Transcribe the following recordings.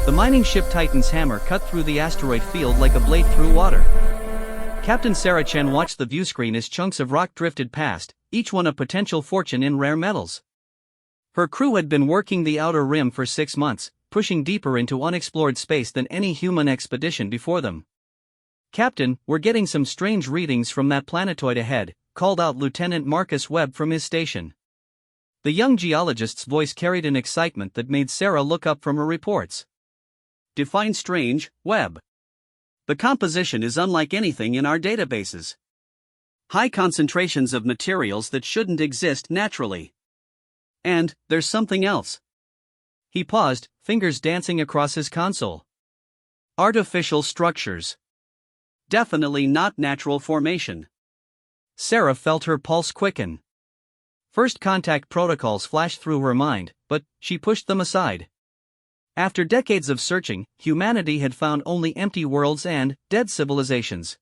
The mining ship Titan's hammer cut through the asteroid field like a blade through water. Captain Sarah Chen watched the viewscreen as chunks of rock drifted past, each one a potential fortune in rare metals. Her crew had been working the outer rim for 6 months, pushing deeper into unexplored space than any human expedition before them. "Captain, we're getting some strange readings from that planetoid ahead," called out Lieutenant Marcus Webb from his station. The young geologist's voice carried an excitement that made Sarah look up from her reports. "Define strange, Webb." "The composition is unlike anything in our databases. High concentrations of materials that shouldn't exist naturally. And there's something else." He paused, fingers dancing across his console. "Artificial structures. Definitely not natural formation." Sarah felt her pulse quicken. First contact protocols flashed through her mind, but she pushed them aside. After decades of searching, humanity had found only empty worlds and dead civilizations.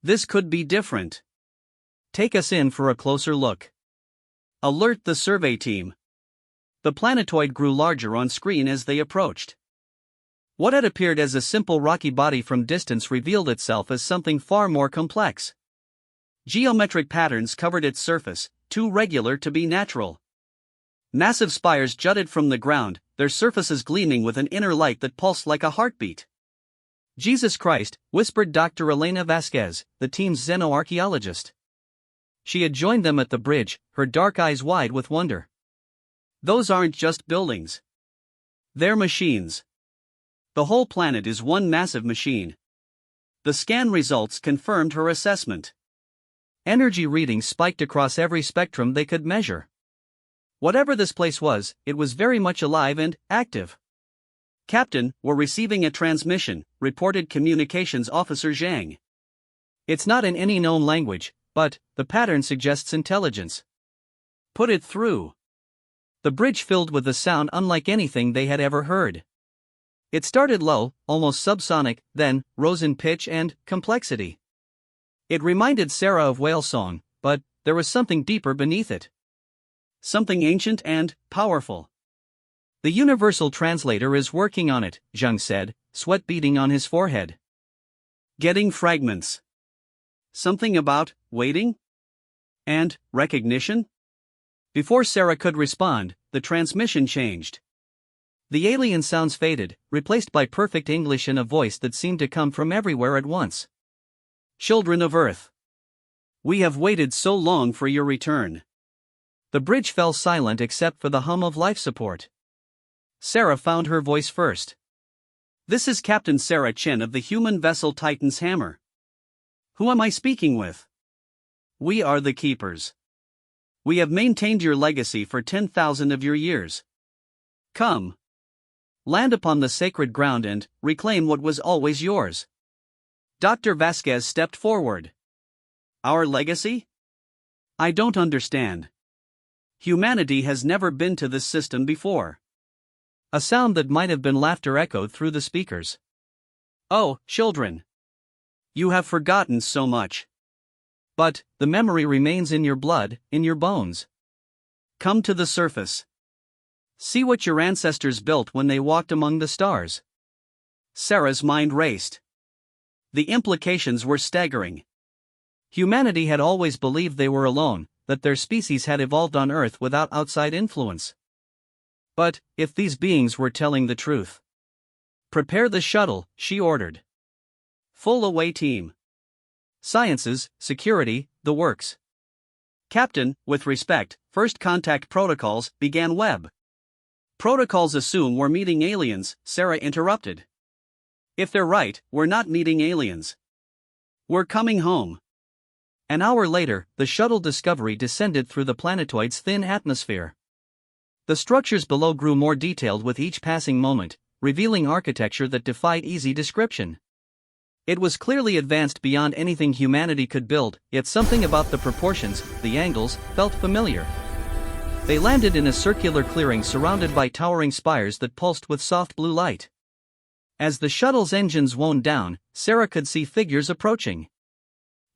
This could be different. "Take us in for a closer look. Alert the survey team." The planetoid grew larger on screen as they approached. What had appeared as a simple rocky body from distance revealed itself as something far more complex. Geometric patterns covered its surface, too regular to be natural. Massive spires jutted from the ground, their surfaces gleaming with an inner light that pulsed like a heartbeat. "Jesus Christ," whispered Dr. Elena Vasquez, the team's xenoarchaeologist. She had joined them at the bridge, her dark eyes wide with wonder. "Those aren't just buildings. They're machines. The whole planet is one massive machine." The scan results confirmed her assessment. Energy readings spiked across every spectrum they could measure. Whatever this place was, it was very much alive and active. "Captain, we're receiving a transmission," reported Communications Officer Zhang. "It's not in any known language, but the pattern suggests intelligence." "Put it through." The bridge filled with a sound unlike anything they had ever heard. It started low, almost subsonic, then rose in pitch and complexity. It reminded Sarah of whale song, but there was something deeper beneath it. Something ancient and powerful. "The universal translator is working on it," Zhang said, sweat beading on his forehead. "Getting fragments. Something about waiting? And recognition?" Before Sarah could respond, the transmission changed. The alien sounds faded, replaced by perfect English and a voice that seemed to come from everywhere at once. "Children of Earth. We have waited so long for your return." The bridge fell silent except for the hum of life support. Sarah found her voice first. "This is Captain Sarah Chen of the human vessel Titan's Hammer. Who am I speaking with?" "We are the Keepers. We have maintained your legacy for 10,000 of your years. Come. Land upon the sacred ground and reclaim what was always yours." Dr. Vasquez stepped forward. "Our legacy? I don't understand. Humanity has never been to this system before." A sound that might have been laughter echoed through the speakers. "Oh, children. You have forgotten so much. But the memory remains in your blood, in your bones. Come to the surface. See what your ancestors built when they walked among the stars." Sarah's mind raced. The implications were staggering. Humanity had always believed they were alone, that their species had evolved on Earth without outside influence. But if these beings were telling the truth? "Prepare the shuttle," she ordered. "Full away team. Sciences, security, the works." "Captain, with respect, first contact protocols," began Webb. "Protocols assume we're meeting aliens," Sarah interrupted. "If they're right, we're not meeting aliens. We're coming home." An hour later, the shuttle Discovery descended through the planetoid's thin atmosphere. The structures below grew more detailed with each passing moment, revealing architecture that defied easy description. It was clearly advanced beyond anything humanity could build, yet something about the proportions, the angles, felt familiar. They landed in a circular clearing surrounded by towering spires that pulsed with soft blue light. As the shuttle's engines wound down, Sarah could see figures approaching.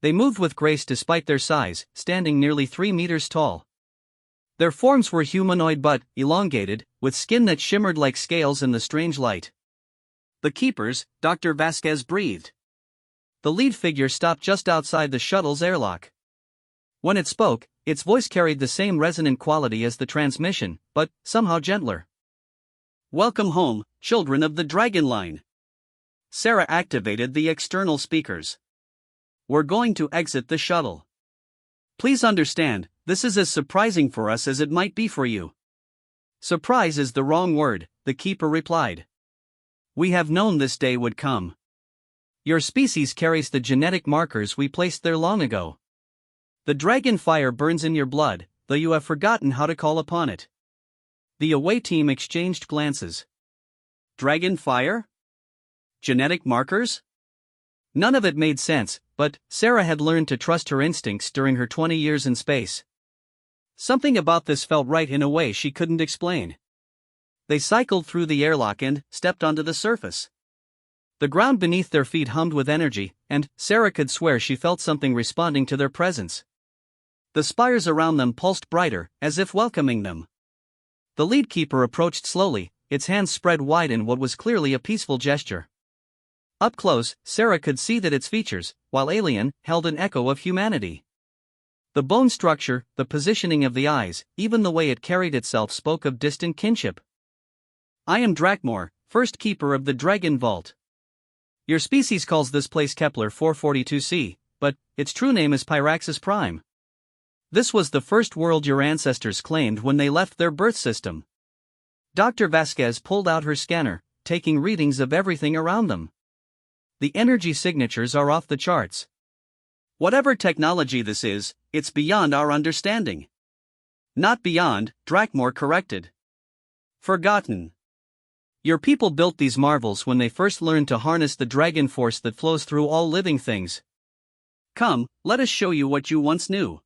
They moved with grace despite their size, standing nearly 3 meters tall. Their forms were humanoid but elongated, with skin that shimmered like scales in the strange light. The keepers, Dr. Vasquez breathed. The lead figure stopped just outside the shuttle's airlock. When it spoke, its voice carried the same resonant quality as the transmission, but somehow gentler. "Welcome home, children of the Dragon Line." Sarah activated the external speakers. "We're going to exit the shuttle. Please understand, this is as surprising for us as it might be for you." "Surprise is the wrong word," the keeper replied. "We have known this day would come. Your species carries the genetic markers we placed there long ago. The dragon fire burns in your blood, though you have forgotten how to call upon it." The away team exchanged glances. Dragon fire? Genetic markers? None of it made sense, but Sarah had learned to trust her instincts during her 20 years in space. Something about this felt right in a way she couldn't explain. They cycled through the airlock and stepped onto the surface. The ground beneath their feet hummed with energy, and Sarah could swear she felt something responding to their presence. The spires around them pulsed brighter, as if welcoming them. The lead keeper approached slowly, its hands spread wide in what was clearly a peaceful gesture. Up close, Sarah could see that its features, while alien, held an echo of humanity. The bone structure, the positioning of the eyes, even the way it carried itself spoke of distant kinship. "I am Drakmor, first keeper of the Dragon Vault. Your species calls this place Kepler 442c, but its true name is Pyraxis Prime. This was the first world your ancestors claimed when they left their birth system." Dr. Vasquez pulled out her scanner, taking readings of everything around them. "The energy signatures are off the charts. Whatever technology this is, it's beyond our understanding." "Not beyond," Drakmor corrected. "Forgotten. Your people built these marvels when they first learned to harness the dragon force that flows through all living things. Come, let us show you what you once knew."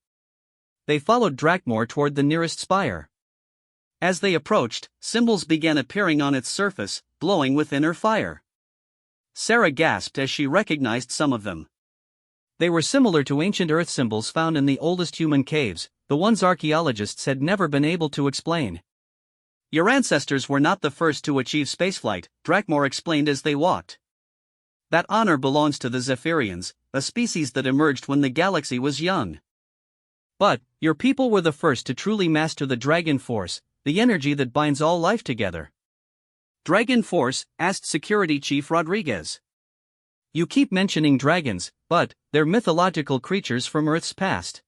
They followed Drakmor toward the nearest spire. As they approached, symbols began appearing on its surface, glowing with inner fire. Sarah gasped as she recognized some of them. They were similar to ancient Earth symbols found in the oldest human caves, the ones archaeologists had never been able to explain. "Your ancestors were not the first to achieve spaceflight," Drakmor explained as they walked. "That honor belongs to the Zephyrians, a species that emerged when the galaxy was young. But your people were the first to truly master the dragon force, the energy that binds all life together." "Dragon force?" asked Security Chief Rodriguez. "You keep mentioning dragons, but they're mythological creatures from Earth's past."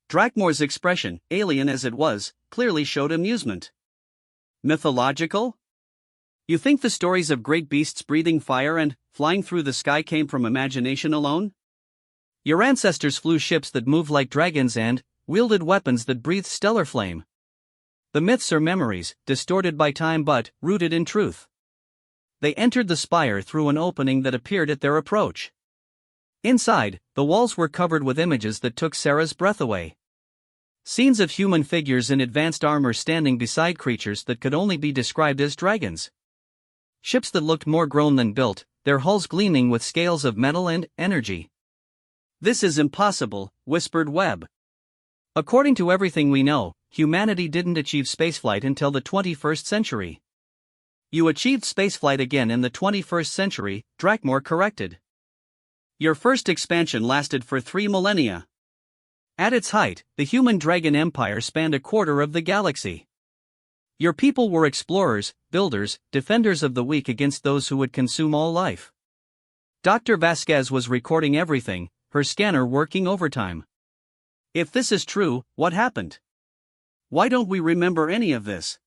Drakmor's expression, alien as it was, clearly showed amusement. "Mythological? You think the stories of great beasts breathing fire and flying through the sky came from imagination alone? Your ancestors flew ships that moved like dragons and wielded weapons that breathed stellar flame. The myths are memories, distorted by time but rooted in truth." They entered the spire through an opening that appeared at their approach. Inside, the walls were covered with images that took Sarah's breath away. Scenes of human figures in advanced armor standing beside creatures that could only be described as dragons. Ships that looked more grown than built, their hulls gleaming with scales of metal and energy. "This is impossible," whispered Webb. "According to everything we know, humanity didn't achieve spaceflight until the 21st century. "You achieved spaceflight again in the 21st century," Drakmor corrected. "Your first expansion lasted for 3 millennia. At its height, the human dragon empire spanned a quarter of the galaxy. Your people were explorers, builders, defenders of the weak against those who would consume all life." Dr. Vasquez was recording everything, her scanner working overtime. "If this is true, what happened? Why don't we remember any of this?"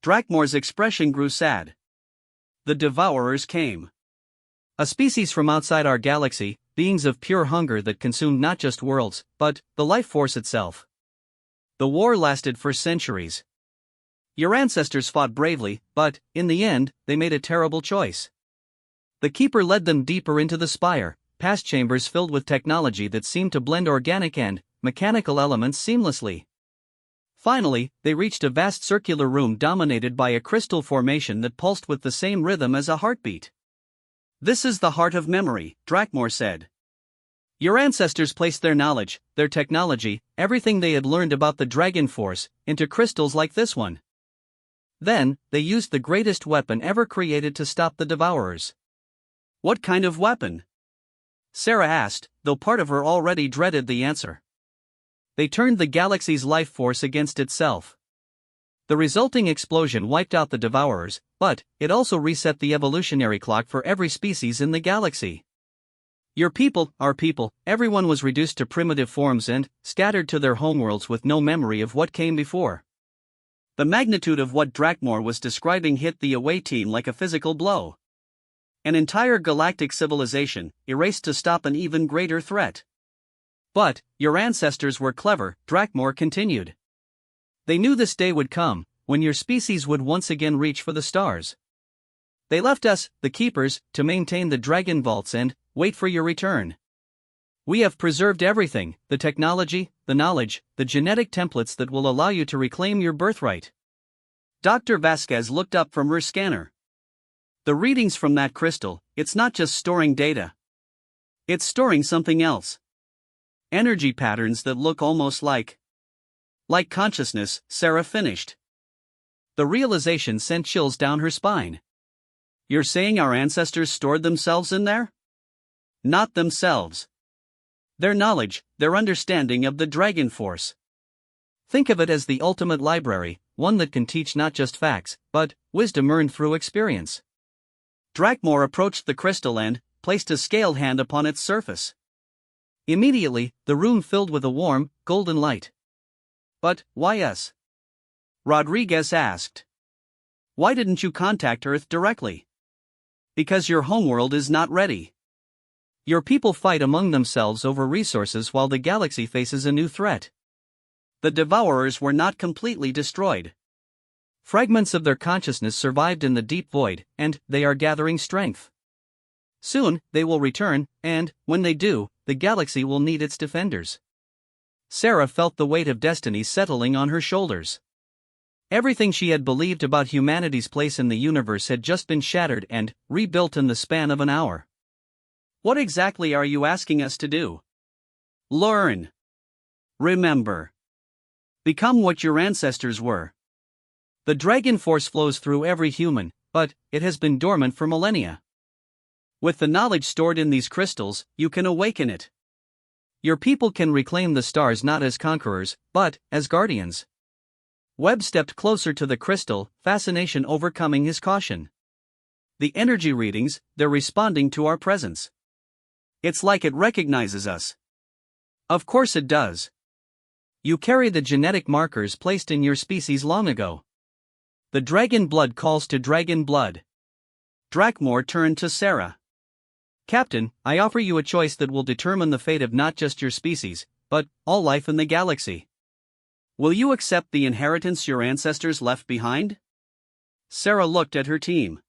Drakmor's expression grew sad. "The Devourers came. A species from outside our galaxy, beings of pure hunger that consumed not just worlds, but the life force itself. The war lasted for centuries. Your ancestors fought bravely, but, in the end, they made a terrible choice. The Keeper led them deeper into the spire, past chambers filled with technology that seemed to blend organic and mechanical elements seamlessly. Finally, they reached a vast circular room dominated by a crystal formation that pulsed with the same rhythm as a heartbeat. "This is the heart of memory," Drakmor said. "Your ancestors placed their knowledge, their technology, everything they had learned about the Dragon Force, into crystals like this one. Then, they used the greatest weapon ever created to stop the Devourers. What kind of weapon? Sarah asked, though part of her already dreaded the answer. They turned the galaxy's life force against itself. The resulting explosion wiped out the Devourers, but it also reset the evolutionary clock for every species in the galaxy. Your people, our people, everyone was reduced to primitive forms and scattered to their homeworlds with no memory of what came before. The magnitude of what Drakmor was describing hit the away team like a physical blow. An entire galactic civilization, erased to stop an even greater threat. But, your ancestors were clever, Drakmor continued. They knew this day would come, when your species would once again reach for the stars. They left us, the Keepers, to maintain the Dragon Vaults and wait for your return. We have preserved everything, the technology, the knowledge, the genetic templates that will allow you to reclaim your birthright. Dr. Vasquez looked up from her scanner. The readings from that crystal, it's not just storing data. It's storing something else. Energy patterns that look almost like consciousness, Sarah finished. The realization sent chills down her spine. You're saying our ancestors stored themselves in there? Not themselves. Their knowledge, their understanding of the Dragon Force. Think of it as the ultimate library, one that can teach not just facts, but wisdom earned through experience. Drakmor approached the crystal and placed a scaled hand upon its surface. Immediately, the room filled with a warm, golden light. But, why us? Rodriguez asked. Why didn't you contact Earth directly? Because your homeworld is not ready. Your people fight among themselves over resources while the galaxy faces a new threat. The Devourers were not completely destroyed. Fragments of their consciousness survived in the deep void, and they are gathering strength. Soon, they will return, and, when they do, the galaxy will need its defenders. Sarah felt the weight of destiny settling on her shoulders. Everything she had believed about humanity's place in the universe had just been shattered and rebuilt in the span of an hour. What exactly are you asking us to do? Learn. Remember. Become what your ancestors were. The Dragon Force flows through every human, but it has been dormant for millennia. With the knowledge stored in these crystals, you can awaken it. Your people can reclaim the stars not as conquerors, but as guardians. Webb stepped closer to the crystal, fascination overcoming his caution. The energy readings, they're responding to our presence. It's like it recognizes us. Of course it does. You carry the genetic markers placed in your species long ago. The dragon blood calls to dragon blood. Drakmor turned to Sarah. Captain, I offer you a choice that will determine the fate of not just your species, but all life in the galaxy. Will you accept the inheritance your ancestors left behind? Sarah looked at her team.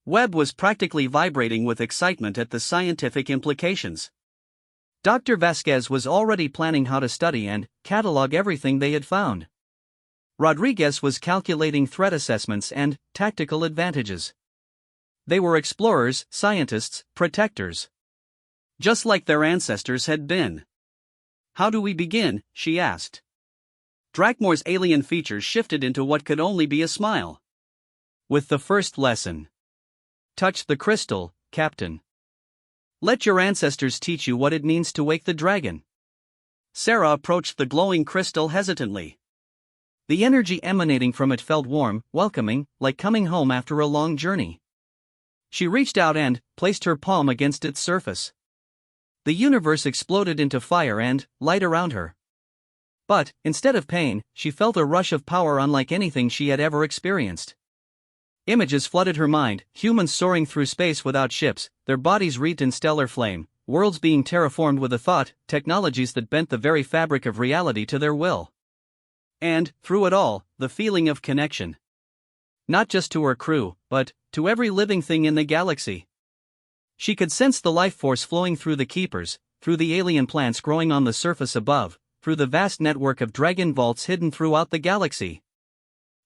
Webb was practically vibrating with excitement at the scientific implications. Dr. Vasquez was already planning how to study and catalog everything they had found. Rodriguez was calculating threat assessments and tactical advantages. They were explorers, scientists, protectors. Just like their ancestors had been. How do we begin? She asked. Drakmor's alien features shifted into what could only be a smile. With the first lesson. Touch the crystal, Captain. Let your ancestors teach you what it means to wake the dragon. Sarah approached the glowing crystal hesitantly. The energy emanating from it felt warm, welcoming, like coming home after a long journey. She reached out and placed her palm against its surface. The universe exploded into fire and light around her. But, instead of pain, she felt a rush of power unlike anything she had ever experienced. Images flooded her mind, humans soaring through space without ships, their bodies wreathed in stellar flame, worlds being terraformed with a thought, technologies that bent the very fabric of reality to their will. And, through it all, the feeling of connection. Not just to her crew, but to every living thing in the galaxy. She could sense the life force flowing through the Keepers, through the alien plants growing on the surface above, through the vast network of dragon vaults hidden throughout the galaxy.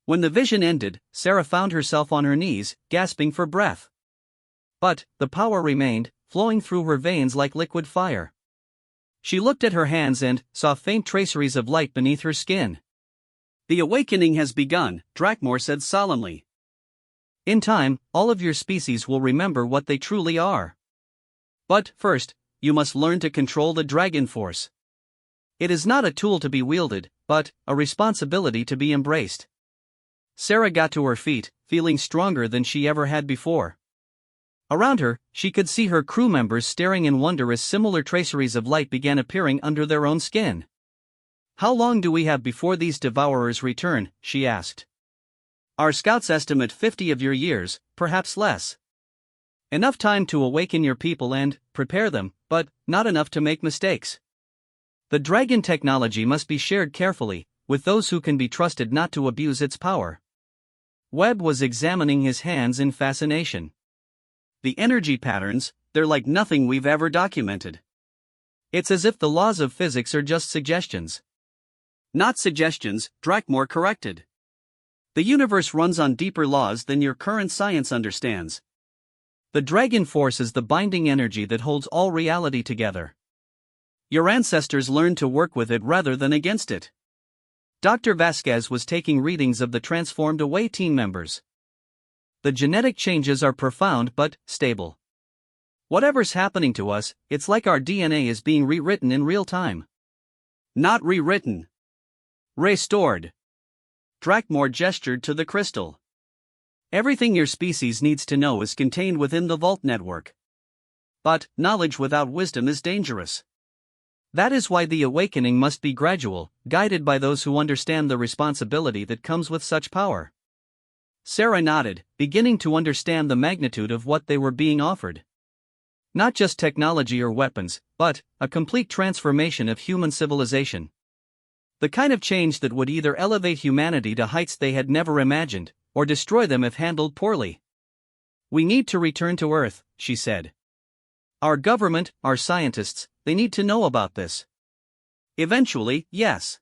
When the vision ended, Sarah found herself on her knees, gasping for breath. But the power remained, flowing through her veins like liquid fire. She looked at her hands and saw faint traceries of light beneath her skin. The awakening has begun, Drakmor said solemnly. In time, all of your species will remember what they truly are. But, first, you must learn to control the dragon force. It is not a tool to be wielded, but a responsibility to be embraced. Sarah got to her feet, feeling stronger than she ever had before. Around her, she could see her crew members staring in wonder as similar traceries of light began appearing under their own skin. How long do we have before these devourers return? She asked. Our scouts estimate 50 of your years, perhaps less. Enough time to awaken your people and prepare them, but not enough to make mistakes. The dragon technology must be shared carefully, with those who can be trusted not to abuse its power. Webb was examining his hands in fascination. The energy patterns, they're like nothing we've ever documented. It's as if the laws of physics are just suggestions. Not suggestions, Drakmor corrected. The universe runs on deeper laws than your current science understands. The dragon force is the binding energy that holds all reality together. Your ancestors learned to work with it rather than against it. Dr. Vasquez was taking readings of the transformed away team members. The genetic changes are profound but stable. Whatever's happening to us, it's like our DNA is being rewritten in real time. Not rewritten. Restored. Drakmor gestured to the crystal. Everything your species needs to know is contained within the Vault network. But knowledge without wisdom is dangerous. That is why the awakening must be gradual, guided by those who understand the responsibility that comes with such power. Sarah nodded, beginning to understand the magnitude of what they were being offered. Not just technology or weapons, but a complete transformation of human civilization. The kind of change that would either elevate humanity to heights they had never imagined, or destroy them if handled poorly. We need to return to Earth, she said. Our government, our scientists, they need to know about this. Eventually, yes.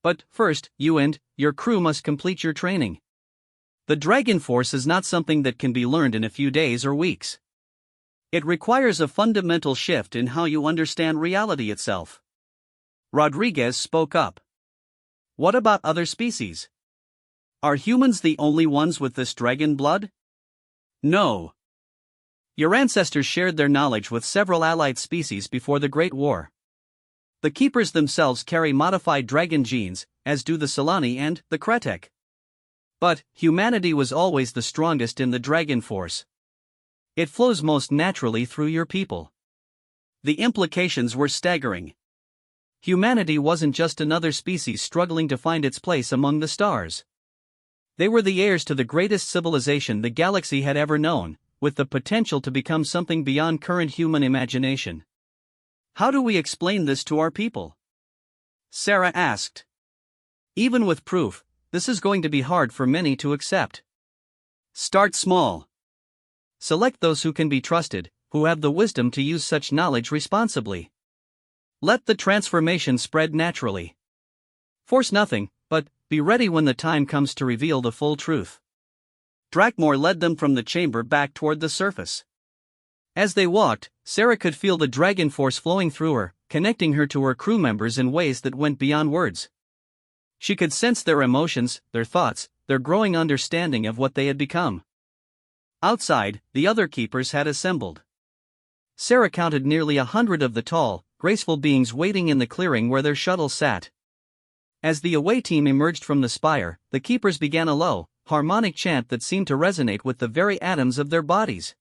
But first, you and your crew must complete your training. The Dragon Force is not something that can be learned in a few days or weeks. It requires a fundamental shift in how you understand reality itself. Rodriguez spoke up. What about other species? Are humans the only ones with this dragon blood? No. Your ancestors shared their knowledge with several allied species before the Great War. The Keepers themselves carry modified dragon genes, as do the Solani and the Kretek. But humanity was always the strongest in the dragon force. It flows most naturally through your people. The implications were staggering. Humanity wasn't just another species struggling to find its place among the stars. They were the heirs to the greatest civilization the galaxy had ever known, with the potential to become something beyond current human imagination. How do we explain this to our people? Sarah asked. Even with proof, this is going to be hard for many to accept. Start small. Select those who can be trusted, who have the wisdom to use such knowledge responsibly. Let the transformation spread naturally. Force nothing, but be ready when the time comes to reveal the full truth. Drakmor led them from the chamber back toward the surface. As they walked, Sarah could feel the dragon force flowing through her, connecting her to her crew members in ways that went beyond words. She could sense their emotions, their thoughts, their growing understanding of what they had become. Outside, the other keepers had assembled. Sarah counted nearly 100 of the tall, graceful beings waiting in the clearing where their shuttle sat. As the away team emerged from the spire, the keepers began a low, harmonic chant that seemed to resonate with the very atoms of their bodies.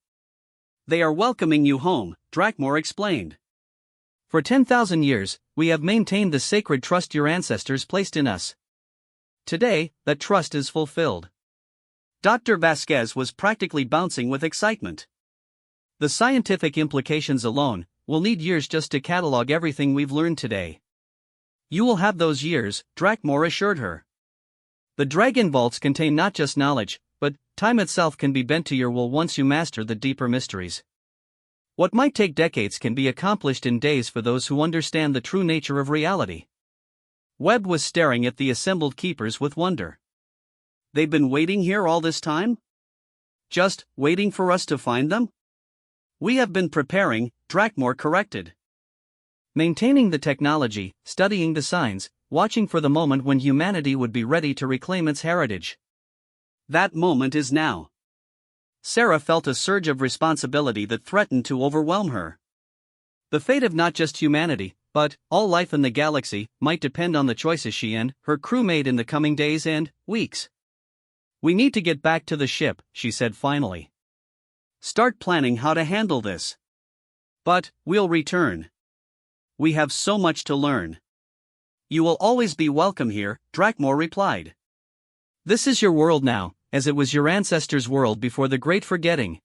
They are welcoming you home, Drakmor explained. For 10,000 years, we have maintained the sacred trust your ancestors placed in us. Today, that trust is fulfilled. Dr. Vasquez was practically bouncing with excitement. The scientific implications alone will need years just to catalog everything we've learned today. You will have those years, Drakmor assured her. The dragon vaults contain not just knowledge, but time itself can be bent to your will once you master the deeper mysteries. What might take decades can be accomplished in days for those who understand the true nature of reality. Webb was staring at the assembled keepers with wonder. They've been waiting here all this time? Just waiting for us to find them? We have been preparing, Drakmor corrected. Maintaining the technology, studying the signs, watching for the moment when humanity would be ready to reclaim its heritage. That moment is now. Sarah felt a surge of responsibility that threatened to overwhelm her. The fate of not just humanity, but all life in the galaxy, might depend on the choices she and her crew made in the coming days and weeks. "We need to get back to the ship," she said finally. "Start planning how to handle this. But we'll return. We have so much to learn." "You will always be welcome here," Drakmor replied. "This is your world now, as it was your ancestors' world before the Great Forgetting.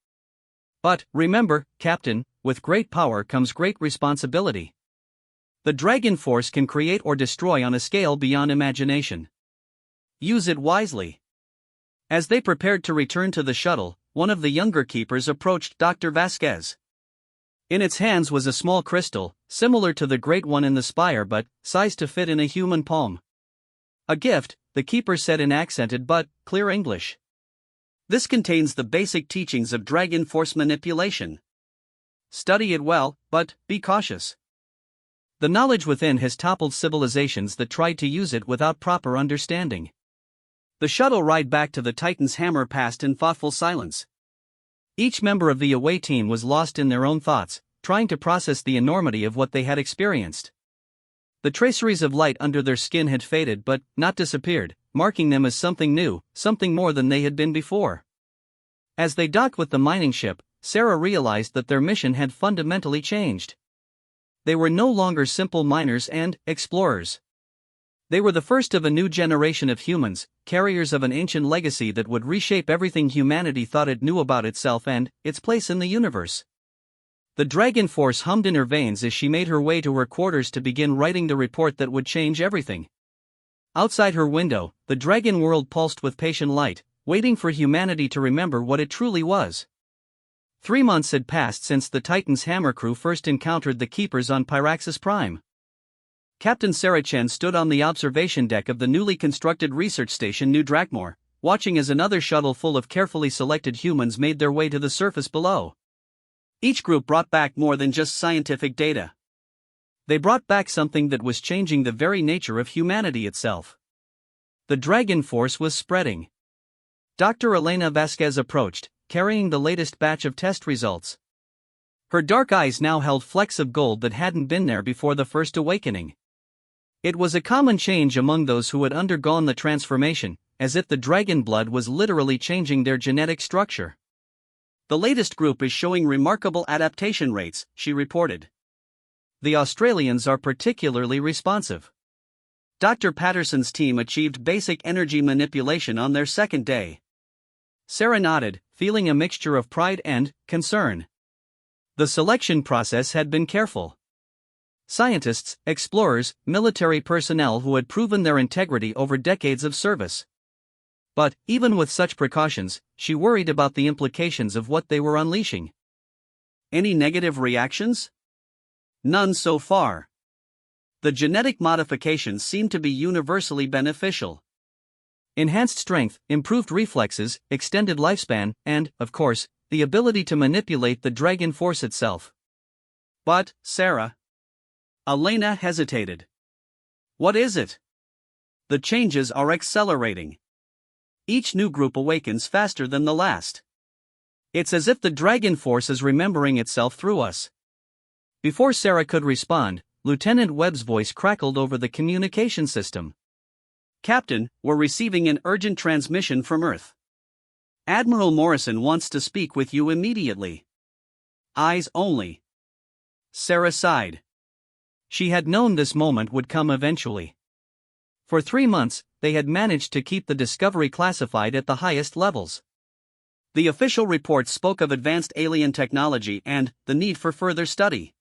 But, remember, Captain, with great power comes great responsibility. The Dragon Force can create or destroy on a scale beyond imagination. Use it wisely." As they prepared to return to the shuttle, one of the younger keepers approached Dr. Vasquez. In its hands was a small crystal, similar to the great one in the spire but sized to fit in a human palm. "A gift," the keeper said in accented but clear English. "This contains the basic teachings of Dragon Force manipulation. Study it well, but be cautious. The knowledge within has toppled civilizations that tried to use it without proper understanding." The shuttle ride back to the Titan's Hammer passed in thoughtful silence. Each member of the away team was lost in their own thoughts, trying to process the enormity of what they had experienced. The traceries of light under their skin had faded but not disappeared, marking them as something new, something more than they had been before. As they docked with the mining ship, Sarah realized that their mission had fundamentally changed. They were no longer simple miners and explorers. They were the first of a new generation of humans, carriers of an ancient legacy that would reshape everything humanity thought it knew about itself and its place in the universe. The Dragon Force hummed in her veins as she made her way to her quarters to begin writing the report that would change everything. Outside her window, the dragon world pulsed with patient light, waiting for humanity to remember what it truly was. 3 months had passed since the Titan's Hammer crew first encountered the Keepers on Pyraxis Prime. Captain Sarachan stood on the observation deck of the newly constructed research station New Drakmor, watching as another shuttle full of carefully selected humans made their way to the surface below. Each group brought back more than just scientific data. They brought back something that was changing the very nature of humanity itself. The Dragon Force was spreading. Dr. Elena Vasquez approached, carrying the latest batch of test results. Her dark eyes now held flecks of gold that hadn't been there before the first awakening. It was a common change among those who had undergone the transformation, as if the dragon blood was literally changing their genetic structure. "The latest group is showing remarkable adaptation rates," she reported. "The Australians are particularly responsive. Dr. Patterson's team achieved basic energy manipulation on their second day." Sarah nodded, feeling a mixture of pride and concern. The selection process had been careful. Scientists, explorers, military personnel who had proven their integrity over decades of service. But, even with such precautions, she worried about the implications of what they were unleashing. "Any negative reactions?" "None so far. The genetic modifications seem to be universally beneficial. Enhanced strength, improved reflexes, extended lifespan, and, of course, the ability to manipulate the Dragon Force itself." "But, Sarah..." Elena hesitated. "What is it?" "The changes are accelerating. Each new group awakens faster than the last. It's as if the Dragon Force is remembering itself through us." Before Sarah could respond, Lieutenant Webb's voice crackled over the communication system. "Captain, we're receiving an urgent transmission from Earth. Admiral Morrison wants to speak with you immediately. Eyes only." Sarah sighed. She had known this moment would come eventually. For 3 months, they had managed to keep the discovery classified at the highest levels. The official report spoke of advanced alien technology and the need for further study.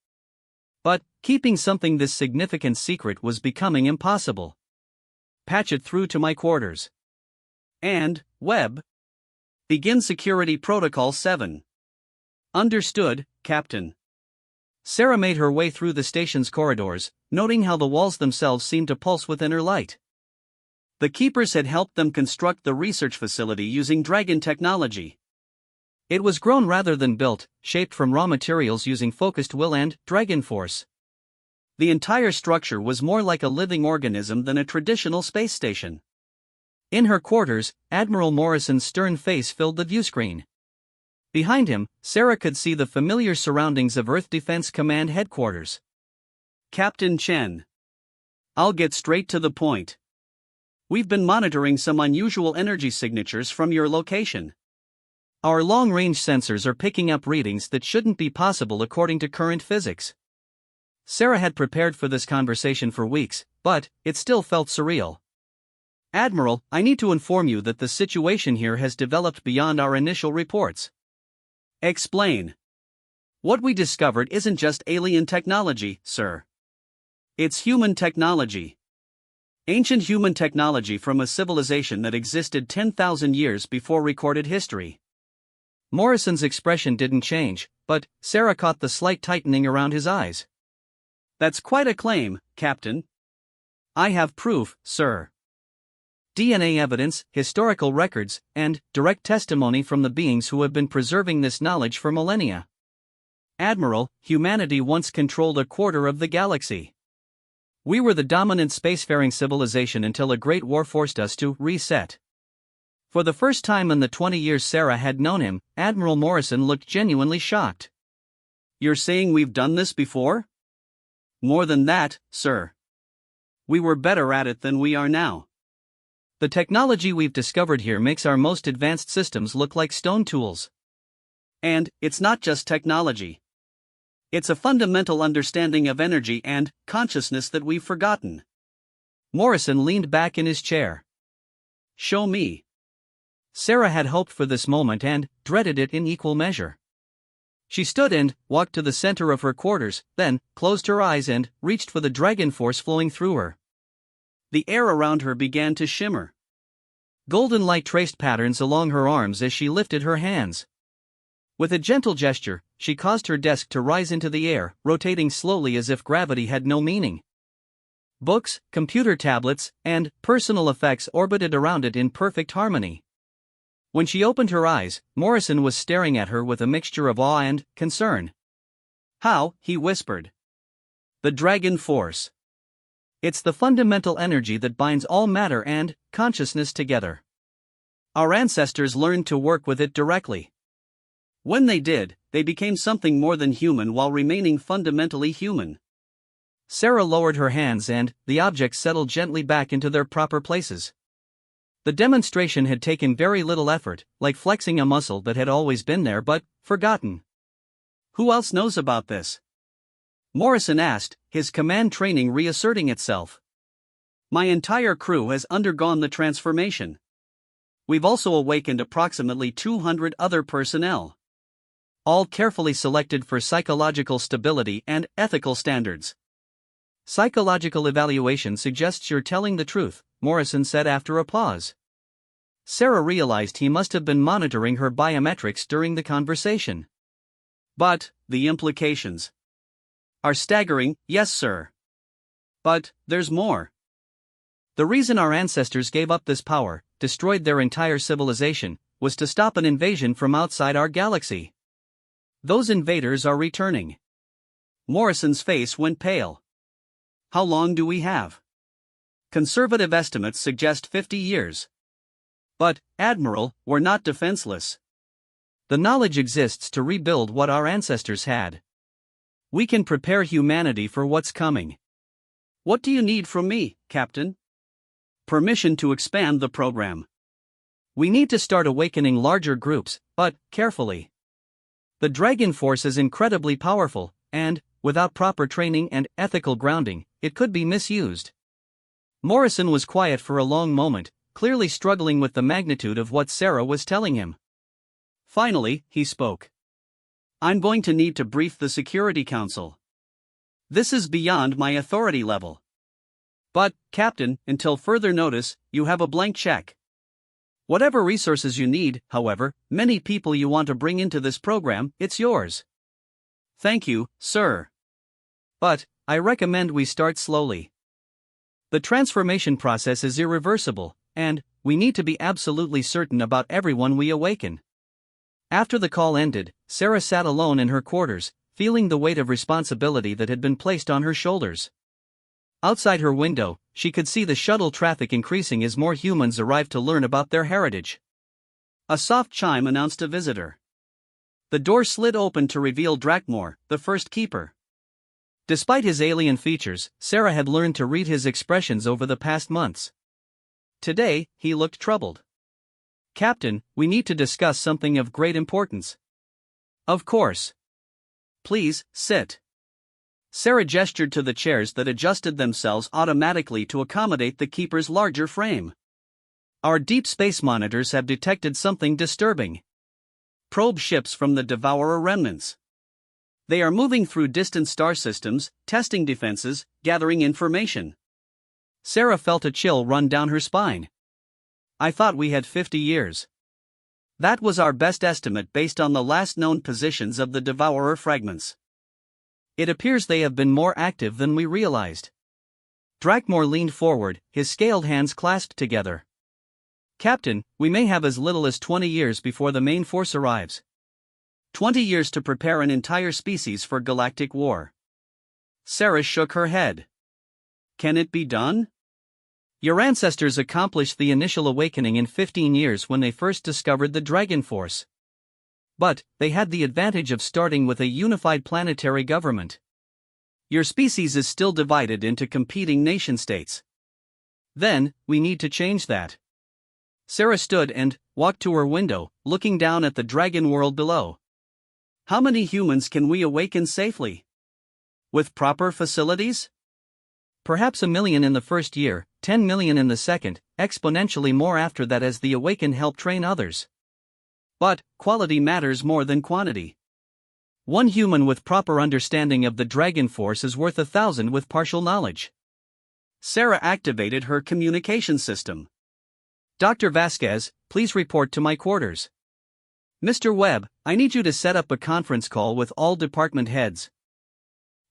But, keeping something this significant secret was becoming impossible. "Patch it through to my quarters. And, Webb, begin Security Protocol 7. "Understood, Captain." Sarah made her way through the station's corridors, noting how the walls themselves seemed to pulse with inner light. The Keepers had helped them construct the research facility using dragon technology. It was grown rather than built, shaped from raw materials using focused will and Dragon Force. The entire structure was more like a living organism than a traditional space station. In her quarters, Admiral Morrison's stern face filled the viewscreen. Behind him, Sarah could see the familiar surroundings of Earth Defense Command headquarters. Captain Chen. I'll get straight to the point. We've been monitoring some unusual energy signatures from your location. Our long-range sensors are picking up readings that shouldn't be possible according to current physics. Sarah had prepared for this conversation for weeks, but it still felt surreal. Admiral, I need to inform you that the situation here has developed beyond our initial reports. Explain. What we discovered isn't just alien technology, sir. It's human technology. Ancient human technology from a civilization that existed 10,000 years before recorded history. Morrison's expression didn't change, but Sarah caught the slight tightening around his eyes. That's quite a claim, Captain. I have proof, sir. DNA evidence, historical records, and direct testimony from the beings who have been preserving this knowledge for millennia. Admiral, humanity once controlled a quarter of the galaxy. We were the dominant spacefaring civilization until a great war forced us to reset. For the first time in the 20 years Sarah had known him, Admiral Morrison looked genuinely shocked. You're saying we've done this before? More than that, sir. We were better at it than we are now. The technology we've discovered here makes our most advanced systems look like stone tools. And it's not just technology. It's a fundamental understanding of energy and consciousness that we've forgotten. Morrison leaned back in his chair. Show me. Sarah had hoped for this moment and dreaded it in equal measure. She stood and walked to the center of her quarters, then closed her eyes and reached for the dragon force flowing through her. The air around her began to shimmer. Golden light traced patterns along her arms as she lifted her hands. With a gentle gesture, she caused her desk to rise into the air, rotating slowly as if gravity had no meaning. Books, computer tablets, and personal effects orbited around it in perfect harmony. When she opened her eyes, Morrison was staring at her with a mixture of awe and concern. How, he whispered. The Dragon Force. It's the fundamental energy that binds all matter and consciousness together. Our ancestors learned to work with it directly. When they did, they became something more than human while remaining fundamentally human. Sarah lowered her hands and the objects settled gently back into their proper places. The demonstration had taken very little effort, like flexing a muscle that had always been there but forgotten. Who else knows about this? Morrison asked, his command training reasserting itself. My entire crew has undergone the transformation. We've also awakened approximately 200 other personnel. All carefully selected for psychological stability and ethical standards. Psychological evaluation suggests you're telling the truth, Morrison said after a pause. Sarah realized he must have been monitoring her biometrics during the conversation. But the implications are staggering, yes sir. But there's more. The reason our ancestors gave up this power, destroyed their entire civilization, was to stop an invasion from outside our galaxy. Those invaders are returning. Morrison's face went pale. How long do we have? Conservative estimates suggest 50 years. But, Admiral, we're not defenseless. The knowledge exists to rebuild what our ancestors had. We can prepare humanity for what's coming. What do you need from me, Captain? Permission to expand the program. We need to start awakening larger groups, but carefully. The Dragon Force is incredibly powerful, and, without proper training and ethical grounding, it could be misused. Morrison was quiet for a long moment, clearly struggling with the magnitude of what Sarah was telling him. Finally, he spoke. I'm going to need to brief the Security Council. This is beyond my authority level. But, Captain, until further notice, you have a blank check. Whatever resources you need, however, many people you want to bring into this program, it's yours. Thank you, sir. But, I recommend we start slowly. The transformation process is irreversible, and we need to be absolutely certain about everyone we awaken. After the call ended, Sarah sat alone in her quarters, feeling the weight of responsibility that had been placed on her shoulders. Outside her window, she could see the shuttle traffic increasing as more humans arrived to learn about their heritage. A soft chime announced a visitor. The door slid open to reveal Drakmor, the first keeper. Despite his alien features, Sarah had learned to read his expressions over the past months. Today, he looked troubled. "Captain, we need to discuss something of great importance." "Of course. Please, sit." Sarah gestured to the chairs that adjusted themselves automatically to accommodate the keeper's larger frame. "Our deep space monitors have detected something disturbing. Probe ships from the Devourer remnants. They are moving through distant star systems, testing defenses, gathering information." Sarah felt a chill run down her spine. "I thought we had 50 years. That was our best estimate based on the last known positions of the Devourer fragments. It appears they have been more active than we realized." Drakmor leaned forward, his scaled hands clasped together. "Captain, we may have as little as 20 years before the main force arrives. 20 years to prepare an entire species for galactic war." Sarah shook her head. "Can it be done? Your ancestors accomplished the initial awakening in 15 years when they first discovered the Dragon Force. But, they had the advantage of starting with a unified planetary government. Your species is still divided into competing nation-states. Then, we need to change that." Sarah stood and walked to her window, looking down at the dragon world below. "How many humans can we awaken safely? With proper facilities? Perhaps 1 million in the first year, 10 million in the second, exponentially more after that as the awakened help train others. But, quality matters more than quantity. 1 human with proper understanding of the Dragon Force is worth 1,000 with partial knowledge." Sarah activated her communication system. "Dr. Vasquez, please report to my quarters. Mr. Webb, I need you to set up a conference call with all department heads.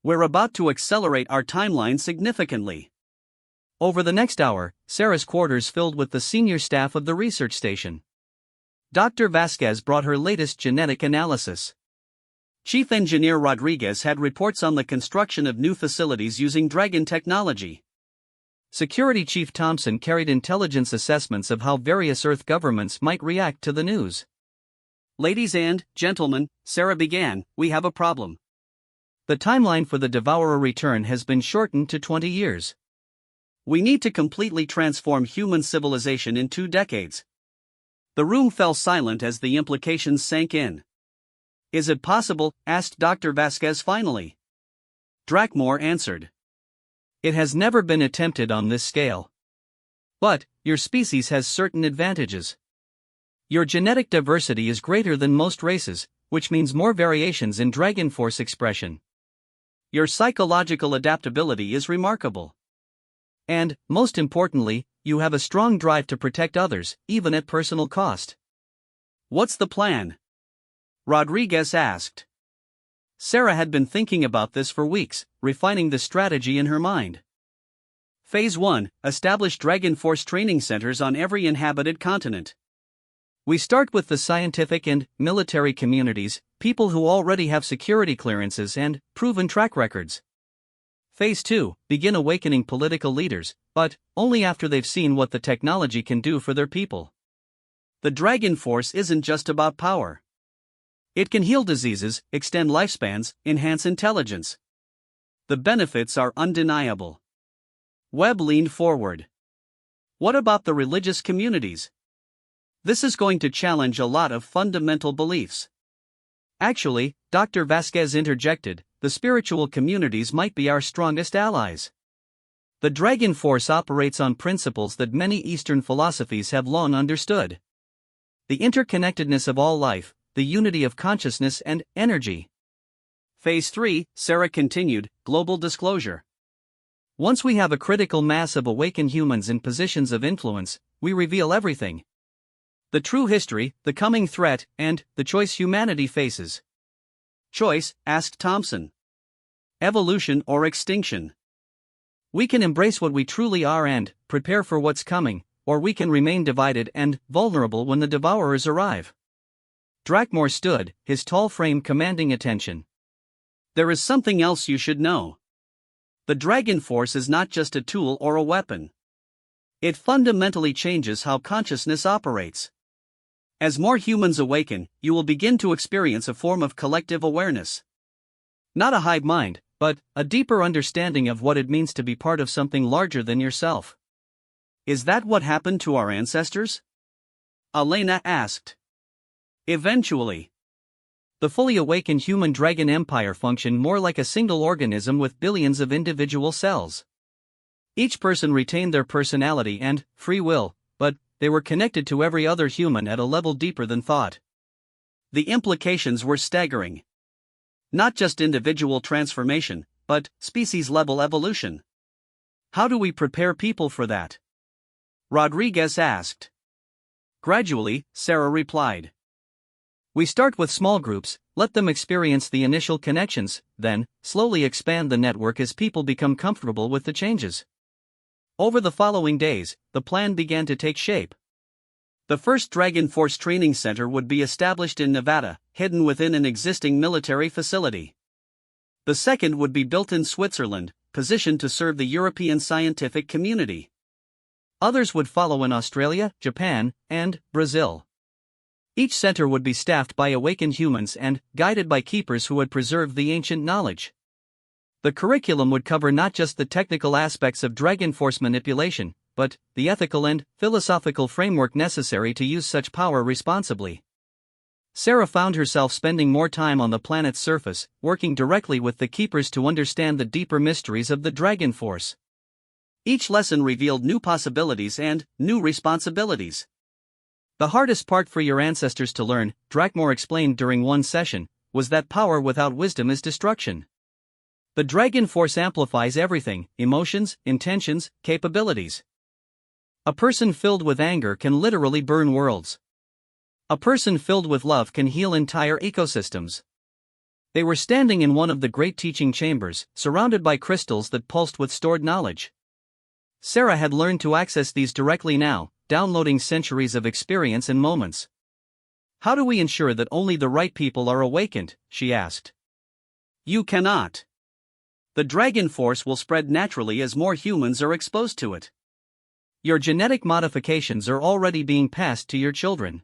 We're about to accelerate our timeline significantly." Over the next hour, Sarah's quarters filled with the senior staff of the research station. Dr. Vasquez brought her latest genetic analysis. Chief Engineer Rodriguez had reports on the construction of new facilities using Dragon technology. Security Chief Thompson carried intelligence assessments of how various Earth governments might react to the news. "Ladies and gentlemen," Sarah began, "we have a problem. The timeline for the Devourer return has been shortened to 20 years. We need to completely transform human civilization in 2 decades. The room fell silent as the implications sank in. "Is it possible?" asked Dr. Vasquez finally. Drakmor answered. "It has never been attempted on this scale. But, your species has certain advantages. Your genetic diversity is greater than most races, which means more variations in Dragon Force expression. Your psychological adaptability is remarkable. And, most importantly, you have a strong drive to protect others, even at personal cost." "What's the plan?" Rodriguez asked. Sarah had been thinking about this for weeks, refining the strategy in her mind. Phase 1, establish Dragon Force training centers on every inhabited continent. We start with the scientific and military communities, people who already have security clearances and proven track records. Phase 2, begin awakening political leaders, but only after they've seen what the technology can do for their people. The Dragon Force isn't just about power. It can heal diseases, extend lifespans, enhance intelligence. The benefits are undeniable. Webb leaned forward. "What about the religious communities? This is going to challenge a lot of fundamental beliefs." "Actually," Dr. Vasquez interjected, "the spiritual communities might be our strongest allies. The Dragon Force operates on principles that many Eastern philosophies have long understood. The interconnectedness of all life, the unity of consciousness and energy." Phase 3, Sarah continued, global disclosure. Once we have a critical mass of awakened humans in positions of influence, we reveal everything. The true history, the coming threat, and the choice humanity faces. "Choice?" asked Thompson. "Evolution or extinction? We can embrace what we truly are and prepare for what's coming, or we can remain divided and vulnerable when the Devourers arrive." Drakmor stood, his tall frame commanding attention. There is something else you should know. The Dragon Force is not just a tool or a weapon. It fundamentally changes how consciousness operates. As more humans awaken, you will begin to experience a form of collective awareness. Not a hive mind, but a deeper understanding of what it means to be part of something larger than yourself. Is that what happened to our ancestors? Elena asked. Eventually. The fully awakened human dragon empire functioned more like a single organism with billions of individual cells. Each person retained their personality and free will, but they were connected to every other human at a level deeper than thought. The implications were staggering. Not just individual transformation, but species-level evolution. How do we prepare people for that? Rodriguez asked. Gradually, Sarah replied. We start with small groups, let them experience the initial connections, then slowly expand the network as people become comfortable with the changes. Over the following days, the plan began to take shape. The first Dragon Force training center would be established in Nevada, hidden within an existing military facility. The second would be built in Switzerland, positioned to serve the European scientific community. Others would follow in Australia, Japan, and Brazil. Each center would be staffed by awakened humans and guided by keepers who had preserved the ancient knowledge. The curriculum would cover not just the technical aspects of Dragon Force manipulation, but the ethical and philosophical framework necessary to use such power responsibly. Sarah found herself spending more time on the planet's surface, working directly with the keepers to understand the deeper mysteries of the Dragon Force. Each lesson revealed new possibilities and new responsibilities. The hardest part for your ancestors to learn, Drakmor explained during one session, was that power without wisdom is destruction. The Dragon Force amplifies everything: emotions, intentions, capabilities. A person filled with anger can literally burn worlds. A person filled with love can heal entire ecosystems. They were standing in one of the great teaching chambers, surrounded by crystals that pulsed with stored knowledge. Sarah had learned to access these directly now, downloading centuries of experience in moments. How do we ensure that only the right people are awakened? She asked. You cannot. The Dragon Force will spread naturally as more humans are exposed to it. Your genetic modifications are already being passed to your children.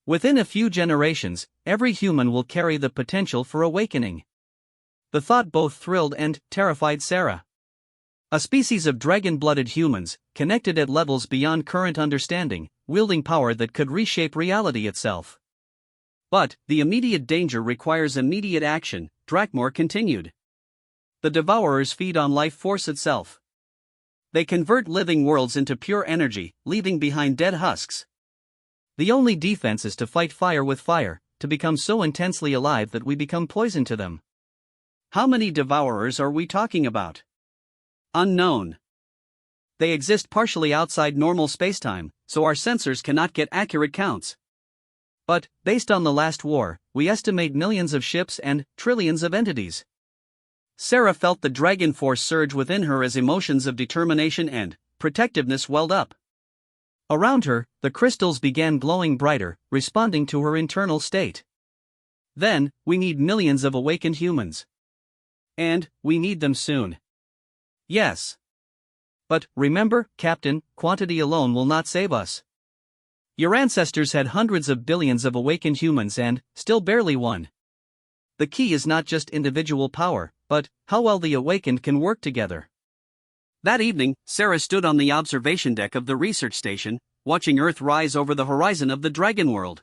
Within a few generations, every human will carry the potential for awakening. The thought both thrilled and terrified Sarah. A species of dragon-blooded humans, connected at levels beyond current understanding, wielding power that could reshape reality itself. But the immediate danger requires immediate action, Drakmor continued. The Devourers feed on life force itself. They convert living worlds into pure energy, leaving behind dead husks. The only defense is to fight fire with fire, to become so intensely alive that we become poison to them. How many Devourers are we talking about? Unknown. They exist partially outside normal spacetime, so our sensors cannot get accurate counts. But, based on the last war, we estimate millions of ships and trillions of entities. Sarah felt the Dragon Force surge within her as emotions of determination and protectiveness welled up. Around her, the crystals began glowing brighter, responding to her internal state. Then, we need millions of awakened humans. And we need them soon. Yes. But, remember, Captain, quantity alone will not save us. Your ancestors had hundreds of billions of awakened humans and still barely won. The key is not just individual power, but how well the awakened can work together. That evening, Sarah stood on the observation deck of the research station, watching Earth rise over the horizon of the Dragon World.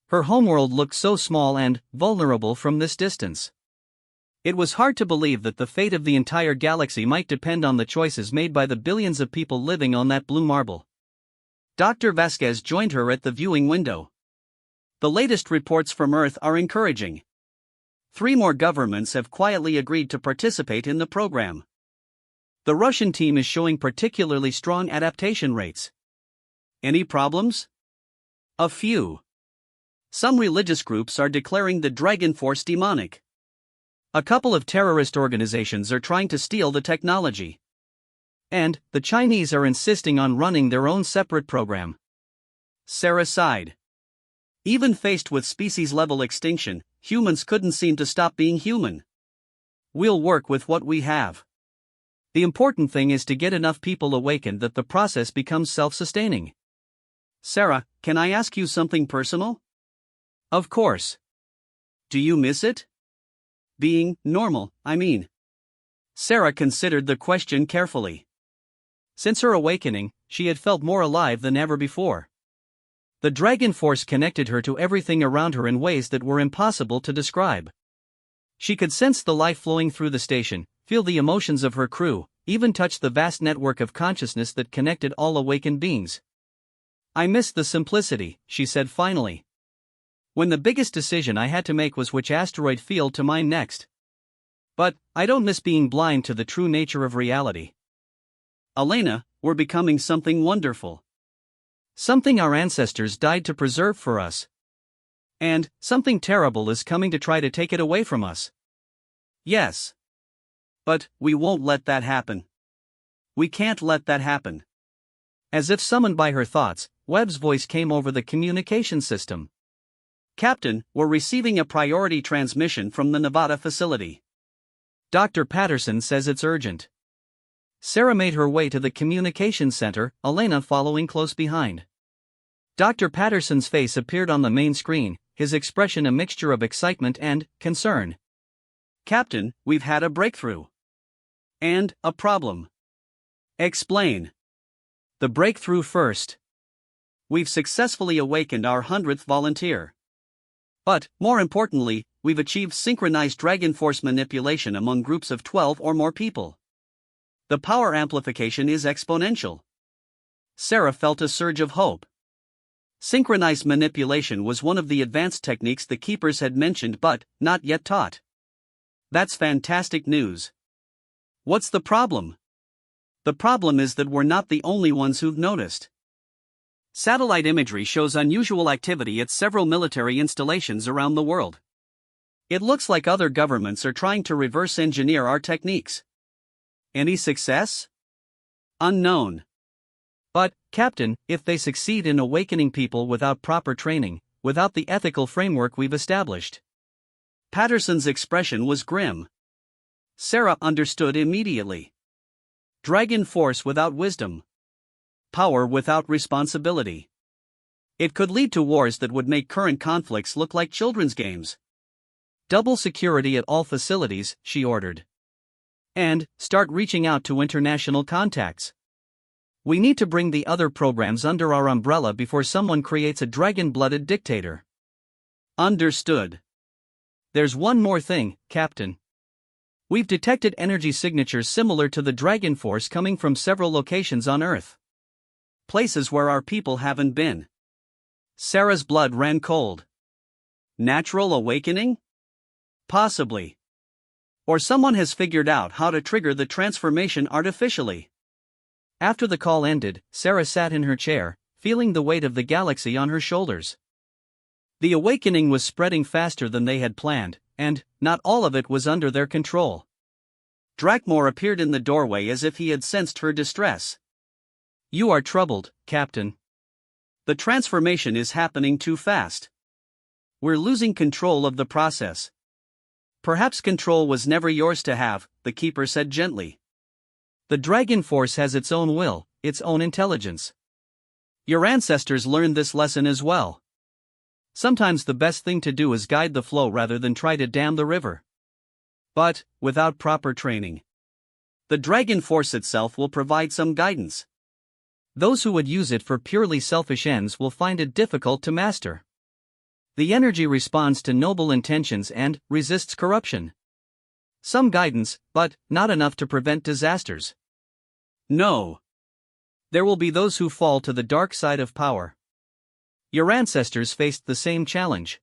Her homeworld looked so small and vulnerable from this distance. It was hard to believe that the fate of the entire galaxy might depend on the choices made by the billions of people living on that blue marble. Dr. Vasquez joined her at the viewing window. The latest reports from Earth are encouraging. 3 more governments have quietly agreed to participate in the program. The Russian team is showing particularly strong adaptation rates. Any problems? A few. Some religious groups are declaring the Dragon Force demonic. A couple of terrorist organizations are trying to steal the technology. And the Chinese are insisting on running their own separate program. Sarah sighed. Even faced with species-level extinction, humans couldn't seem to stop being human. we'll work with what we have. The important thing is to get enough people awakened that the process becomes self-sustaining. Sarah, can I ask you something personal? Of course. Do you miss it? Being normal, I mean. Sarah considered the question carefully. Since her awakening, she had felt more alive than ever before. The dragon force connected her to everything around her in ways that were impossible to describe. She could sense the life flowing through the station, feel the emotions of her crew, even touch the vast network of consciousness that connected all awakened beings. I missed the simplicity, she said finally. When the biggest decision I had to make was which asteroid field to mine next. But I don't miss being blind to the true nature of reality. Elena, we're becoming something wonderful. Something our ancestors died to preserve for us. And something terrible is coming to try to take it away from us. Yes. But we won't let that happen. We can't let that happen. As if summoned by her thoughts, Webb's voice came over the communication system. Captain, we're receiving a priority transmission from the Nevada facility. Dr. Patterson says it's urgent. Sarah made her way to the communications center, Elena following close behind. Dr. Patterson's face appeared on the main screen, his expression a mixture of excitement and concern. Captain, we've had a breakthrough. And a problem. Explain. The breakthrough first. We've successfully awakened our 100th volunteer. But, more importantly, we've achieved synchronized dragon force manipulation among groups of 12 or more people. The power amplification is exponential. Sarah felt a surge of hope. Synchronized manipulation was one of the advanced techniques the keepers had mentioned but not yet taught. That's fantastic news. What's the problem? The problem is that we're not the only ones who've noticed. Satellite imagery shows unusual activity at several military installations around the world. It looks like other governments are trying to reverse engineer our techniques. Any success? Unknown. But, Captain, if they succeed in awakening people without proper training, without the ethical framework we've established. Patterson's expression was grim. Sarah understood immediately. Dragon force without wisdom. Power without responsibility. It could lead to wars that would make current conflicts look like children's games. Double security at all facilities, she ordered. And start reaching out to international contacts. We need to bring the other programs under our umbrella before someone creates a dragon-blooded dictator. Understood. There's one more thing, Captain. We've detected energy signatures similar to the dragon force coming from several locations on Earth. Places where our people haven't been. Sarah's blood ran cold. Natural awakening? Possibly. Or someone has figured out how to trigger the transformation artificially. After the call ended, Sarah sat in her chair, feeling the weight of the galaxy on her shoulders. The awakening was spreading faster than they had planned, and not all of it was under their control. Drakmor appeared in the doorway as if he had sensed her distress. You are troubled, Captain. The transformation is happening too fast. We're losing control of the process. Perhaps control was never yours to have, the keeper said gently. The dragon force has its own will, its own intelligence. Your ancestors learned this lesson as well. Sometimes the best thing to do is guide the flow rather than try to dam the river. But, without proper training, the dragon force itself will provide some guidance. Those who would use it for purely selfish ends will find it difficult to master. The energy responds to noble intentions and resists corruption. Some guidance, but not enough to prevent disasters. No. There will be those who fall to the dark side of power. Your ancestors faced the same challenge.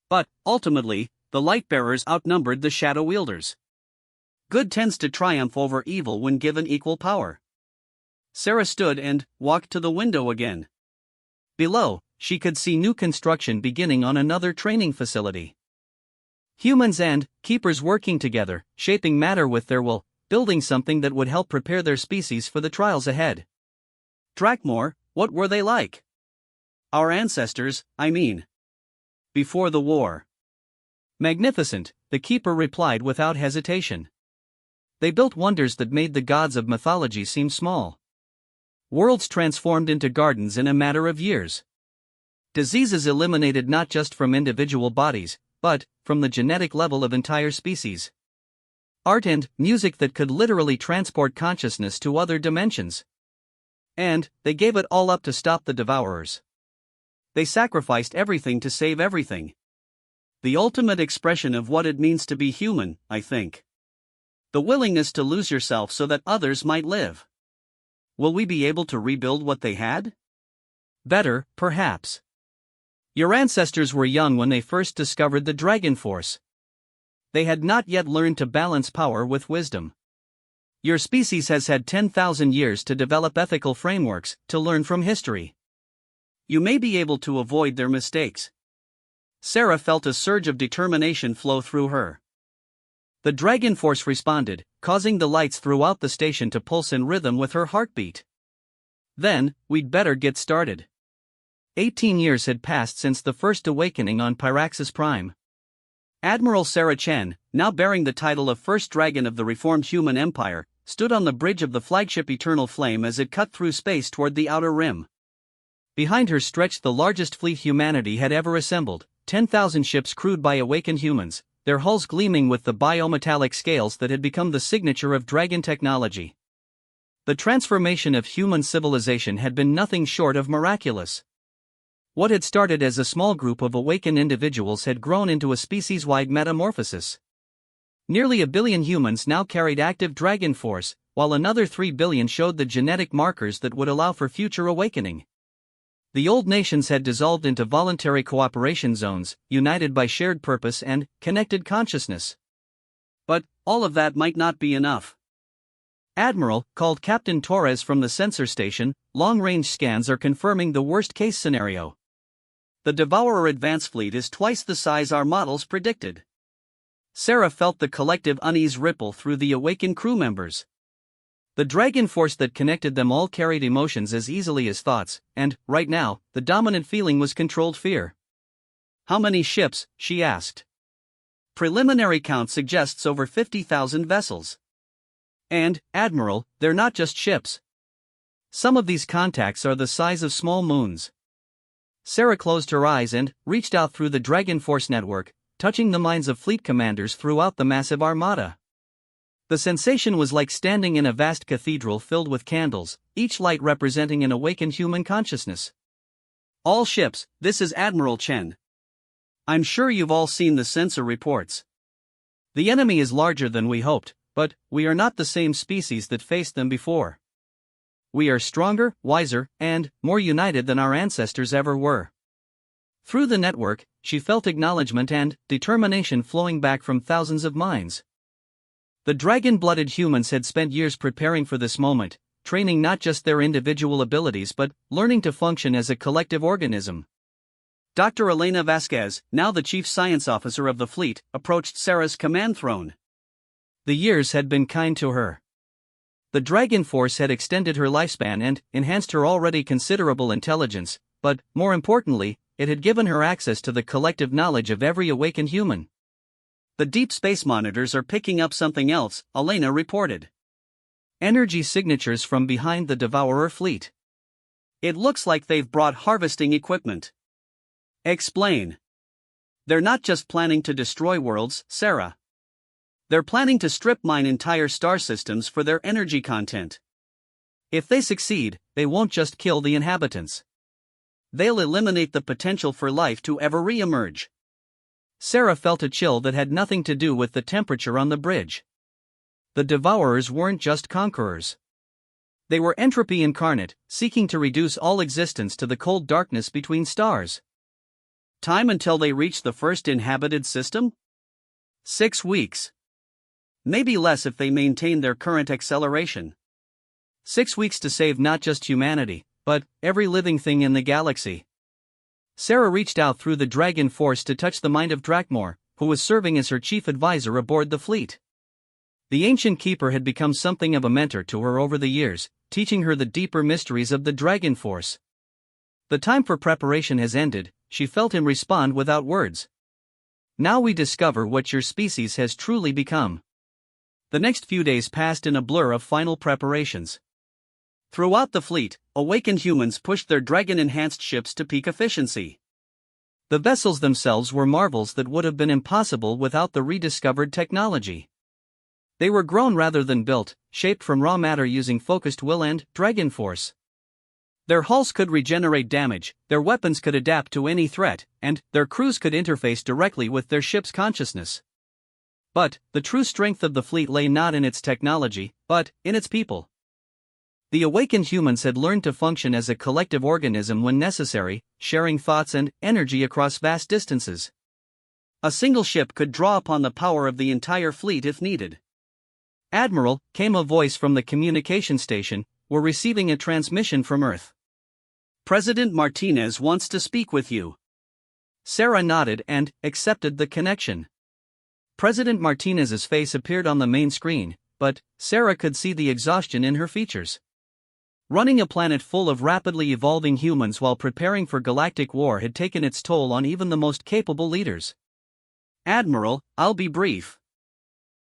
But, ultimately, the light-bearers outnumbered the shadow wielders. Good tends to triumph over evil when given equal power. Sarah stood and walked to the window again. Below, she could see new construction beginning on another training facility. Humans and keepers working together, shaping matter with their will, building something that would help prepare their species for the trials ahead. Drakmor, what were they like? Our ancestors, I mean. Before the war. Magnificent, the keeper replied without hesitation. They built wonders that made the gods of mythology seem small. Worlds transformed into gardens in a matter of years. Diseases eliminated not just from individual bodies, but from the genetic level of entire species. Art and music that could literally transport consciousness to other dimensions. And they gave it all up to stop the devourers. They sacrificed everything to save everything. The ultimate expression of what it means to be human, I think. The willingness to lose yourself so that others might live. Will we be able to rebuild what they had? Better, perhaps. Your ancestors were young when they first discovered the Dragon Force. They had not yet learned to balance power with wisdom. Your species has had 10,000 years to develop ethical frameworks, to learn from history. You may be able to avoid their mistakes. Sarah felt a surge of determination flow through her. The Dragon Force responded, causing the lights throughout the station to pulse in rhythm with her heartbeat. Then, we'd better get started. 18 years had passed since the first awakening on Pyraxis Prime. Admiral Sarah Chen, now bearing the title of First Dragon of the Reformed Human Empire, stood on the bridge of the flagship Eternal Flame as it cut through space toward the outer rim. Behind her stretched the largest fleet humanity had ever assembled, 10,000 ships crewed by awakened humans, their hulls gleaming with the biometallic scales that had become the signature of dragon technology. The transformation of human civilization had been nothing short of miraculous. What had started as a small group of awakened individuals had grown into a species-wide metamorphosis. Nearly 1 billion humans now carried active dragon force, while another 3 billion showed the genetic markers that would allow for future awakening. The old nations had dissolved into voluntary cooperation zones, united by shared purpose and connected consciousness. But all of that might not be enough. Admiral, called Captain Torres from the sensor station, long-range scans are confirming the worst-case scenario. The Devourer Advance Fleet is twice the size our models predicted. Sarah felt the collective unease ripple through the awakened crew members. The dragon force that connected them all carried emotions as easily as thoughts, and, right now, the dominant feeling was controlled fear. How many ships? She asked. Preliminary count suggests over 50,000 vessels. And, Admiral, they're not just ships. Some of these contacts are the size of small moons. Sarah closed her eyes and reached out through the Dragon Force network, touching the minds of fleet commanders throughout the massive armada. The sensation was like standing in a vast cathedral filled with candles, each light representing an awakened human consciousness. All ships, this is Admiral Chen. I'm sure you've all seen the sensor reports. The enemy is larger than we hoped, but we are not the same species that faced them before. We are stronger, wiser, and more united than our ancestors ever were. Through the network, she felt acknowledgement and determination flowing back from thousands of minds. The dragon-blooded humans had spent years preparing for this moment, training not just their individual abilities but learning to function as a collective organism. Dr. Elena Vasquez, now the chief science officer of the fleet, approached Sarah's command throne. The years had been kind to her. The Dragon Force had extended her lifespan and enhanced her already considerable intelligence, but, more importantly, it had given her access to the collective knowledge of every awakened human. The deep space monitors are picking up something else, Elena reported. Energy signatures from behind the Devourer fleet. It looks like they've brought harvesting equipment. Explain. They're not just planning to destroy worlds, Sarah. They're planning to strip mine entire star systems for their energy content. If they succeed, they won't just kill the inhabitants. They'll eliminate the potential for life to ever re-emerge. Sarah felt a chill that had nothing to do with the temperature on the bridge. The Devourers weren't just conquerors. They were entropy incarnate, seeking to reduce all existence to the cold darkness between stars. Time until they reach the first inhabited system? 6 weeks. Maybe less if they maintain their current acceleration. 6 weeks to save not just humanity, but every living thing in the galaxy. Sarah reached out through the Dragon Force to touch the mind of Drakmor, who was serving as her chief advisor aboard the fleet. The ancient keeper had become something of a mentor to her over the years, teaching her the deeper mysteries of the Dragon Force. The time for preparation has ended, she felt him respond without words. Now we discover what your species has truly become. The next few days passed in a blur of final preparations. Throughout the fleet, awakened humans pushed their dragon-enhanced ships to peak efficiency. The vessels themselves were marvels that would have been impossible without the rediscovered technology. They were grown rather than built, shaped from raw matter using focused will and dragon force. Their hulls could regenerate damage, their weapons could adapt to any threat, and their crews could interface directly with their ship's consciousness. But the true strength of the fleet lay not in its technology, but in its people. The awakened humans had learned to function as a collective organism when necessary, sharing thoughts and energy across vast distances. A single ship could draw upon the power of the entire fleet if needed. "Admiral," came a voice from the communication station, "we're receiving a transmission from Earth. President Martinez wants to speak with you." Sarah nodded and accepted the connection. President Martinez's face appeared on the main screen, but Sarah could see the exhaustion in her features. Running a planet full of rapidly evolving humans while preparing for galactic war had taken its toll on even the most capable leaders. "Admiral, I'll be brief.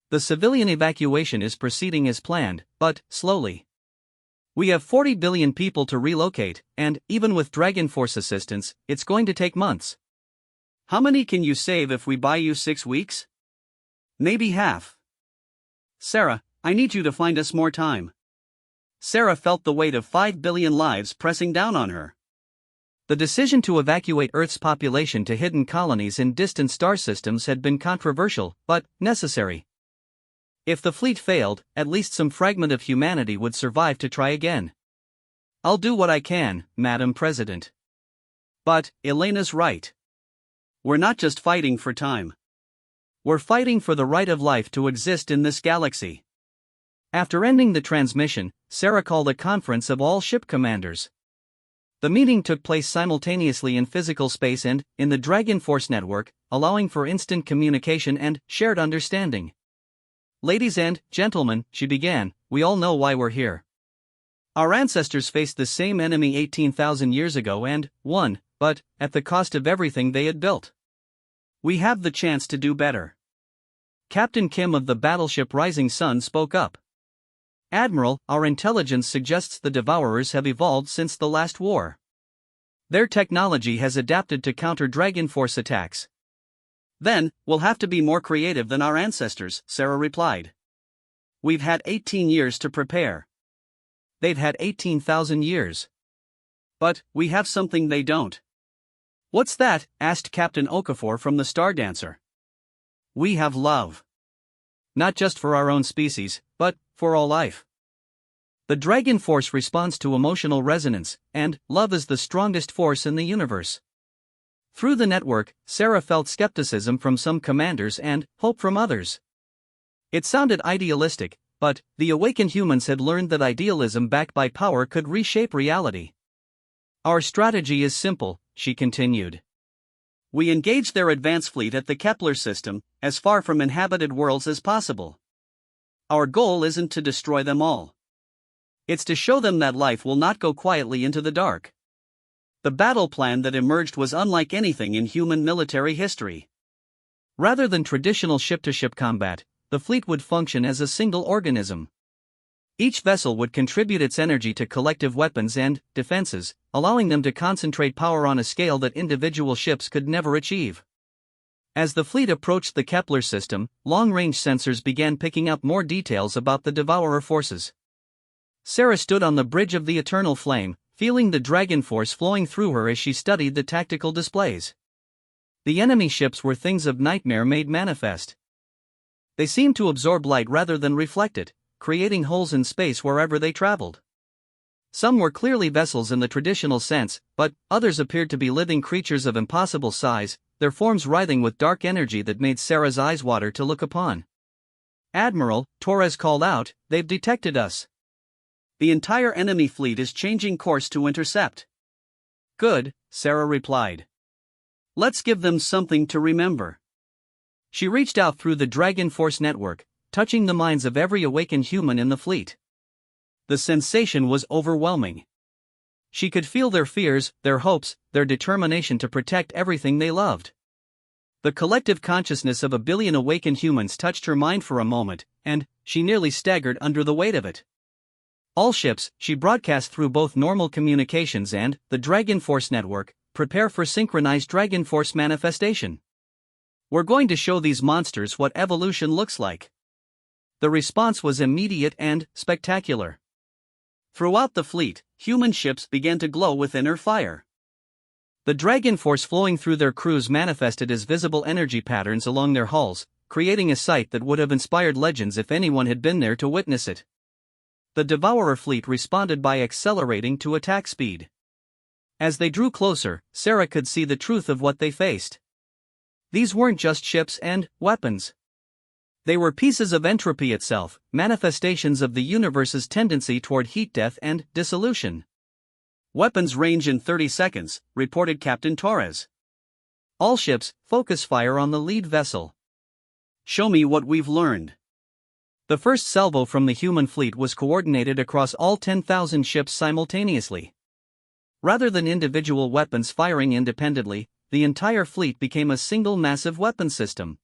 The civilian evacuation is proceeding as planned, but slowly. We have 40 billion people to relocate, and even with Dragon Force assistance, it's going to take months." "How many can you save if we buy you 6 weeks?" "Maybe half." "Sarah, I need you to find us more time." Sarah felt the weight of 5 billion lives pressing down on her. The decision to evacuate Earth's population to hidden colonies in distant star systems had been controversial, but necessary. If the fleet failed, at least some fragment of humanity would survive to try again. "I'll do what I can, Madam President." "But, Elena's right. We're not just fighting for time. We're fighting for the right of life to exist in this galaxy." After ending the transmission, Sarah called a conference of all ship commanders. The meeting took place simultaneously in physical space and in the Dragon Force network, allowing for instant communication and shared understanding. "Ladies and gentlemen," she began, "we all know why we're here. Our ancestors faced the same enemy 18,000 years ago and won, but at the cost of everything they had built. We have the chance to do better." Captain Kim of the battleship Rising Sun spoke up. "Admiral, our intelligence suggests the Devourers have evolved since the last war. Their technology has adapted to counter Dragon Force attacks." "Then, we'll have to be more creative than our ancestors," Sarah replied. "We've had 18 years to prepare. They've had 18,000 years. But we have something they don't." "What's that?" asked Captain Okafor from the Star Dancer. "We have love. Not just for our own species, but for all life. The Dragon Force responds to emotional resonance, and love is the strongest force in the universe." Through the network, Sarah felt skepticism from some commanders and hope from others. It sounded idealistic, but the awakened humans had learned that idealism backed by power could reshape reality. "Our strategy is simple," she continued. "We engage their advance fleet at the Kepler system, as far from inhabited worlds as possible. Our goal isn't to destroy them all. It's to show them that life will not go quietly into the dark." The battle plan that emerged was unlike anything in human military history. Rather than traditional ship-to-ship combat, the fleet would function as a single organism. Each vessel would contribute its energy to collective weapons and defenses, allowing them to concentrate power on a scale that individual ships could never achieve. As the fleet approached the Kepler system, long-range sensors began picking up more details about the Devourer forces. Sarah stood on the bridge of the Eternal Flame, feeling the Dragon Force flowing through her as she studied the tactical displays. The enemy ships were things of nightmare made manifest. They seemed to absorb light rather than reflect it, creating holes in space wherever they traveled. Some were clearly vessels in the traditional sense, but others appeared to be living creatures of impossible size, their forms writhing with dark energy that made Sarah's eyes water to look upon. "Admiral," Torres called out, "they've detected us. The entire enemy fleet is changing course to intercept." "Good," Sarah replied. "Let's give them something to remember." She reached out through the Dragon Force network, touching the minds of every awakened human in the fleet. The sensation was overwhelming. She could feel their fears, their hopes, their determination to protect everything they loved. The collective consciousness of a billion awakened humans touched her mind for a moment, and she nearly staggered under the weight of it. All ships, she broadcast through both normal communications and the Dragon Force network, prepare for synchronized Dragon Force manifestation. We're going to show these monsters what evolution looks like. The response was immediate and spectacular. Throughout the fleet, human ships began to glow with inner fire. The Dragon Force flowing through their crews manifested as visible energy patterns along their hulls, creating a sight that would have inspired legends if anyone had been there to witness it. The Devourer fleet responded by accelerating to attack speed. As they drew closer, Sarah could see the truth of what they faced. These weren't just ships and weapons. They were pieces of entropy itself, manifestations of the universe's tendency toward heat death and dissolution. Weapons range in 30 seconds, reported Captain Torres. All ships, focus fire on the lead vessel. Show me what we've learned. The first salvo from the human fleet was coordinated across all 10,000 ships simultaneously. Rather than individual weapons firing independently, the entire fleet became a single massive weapon system.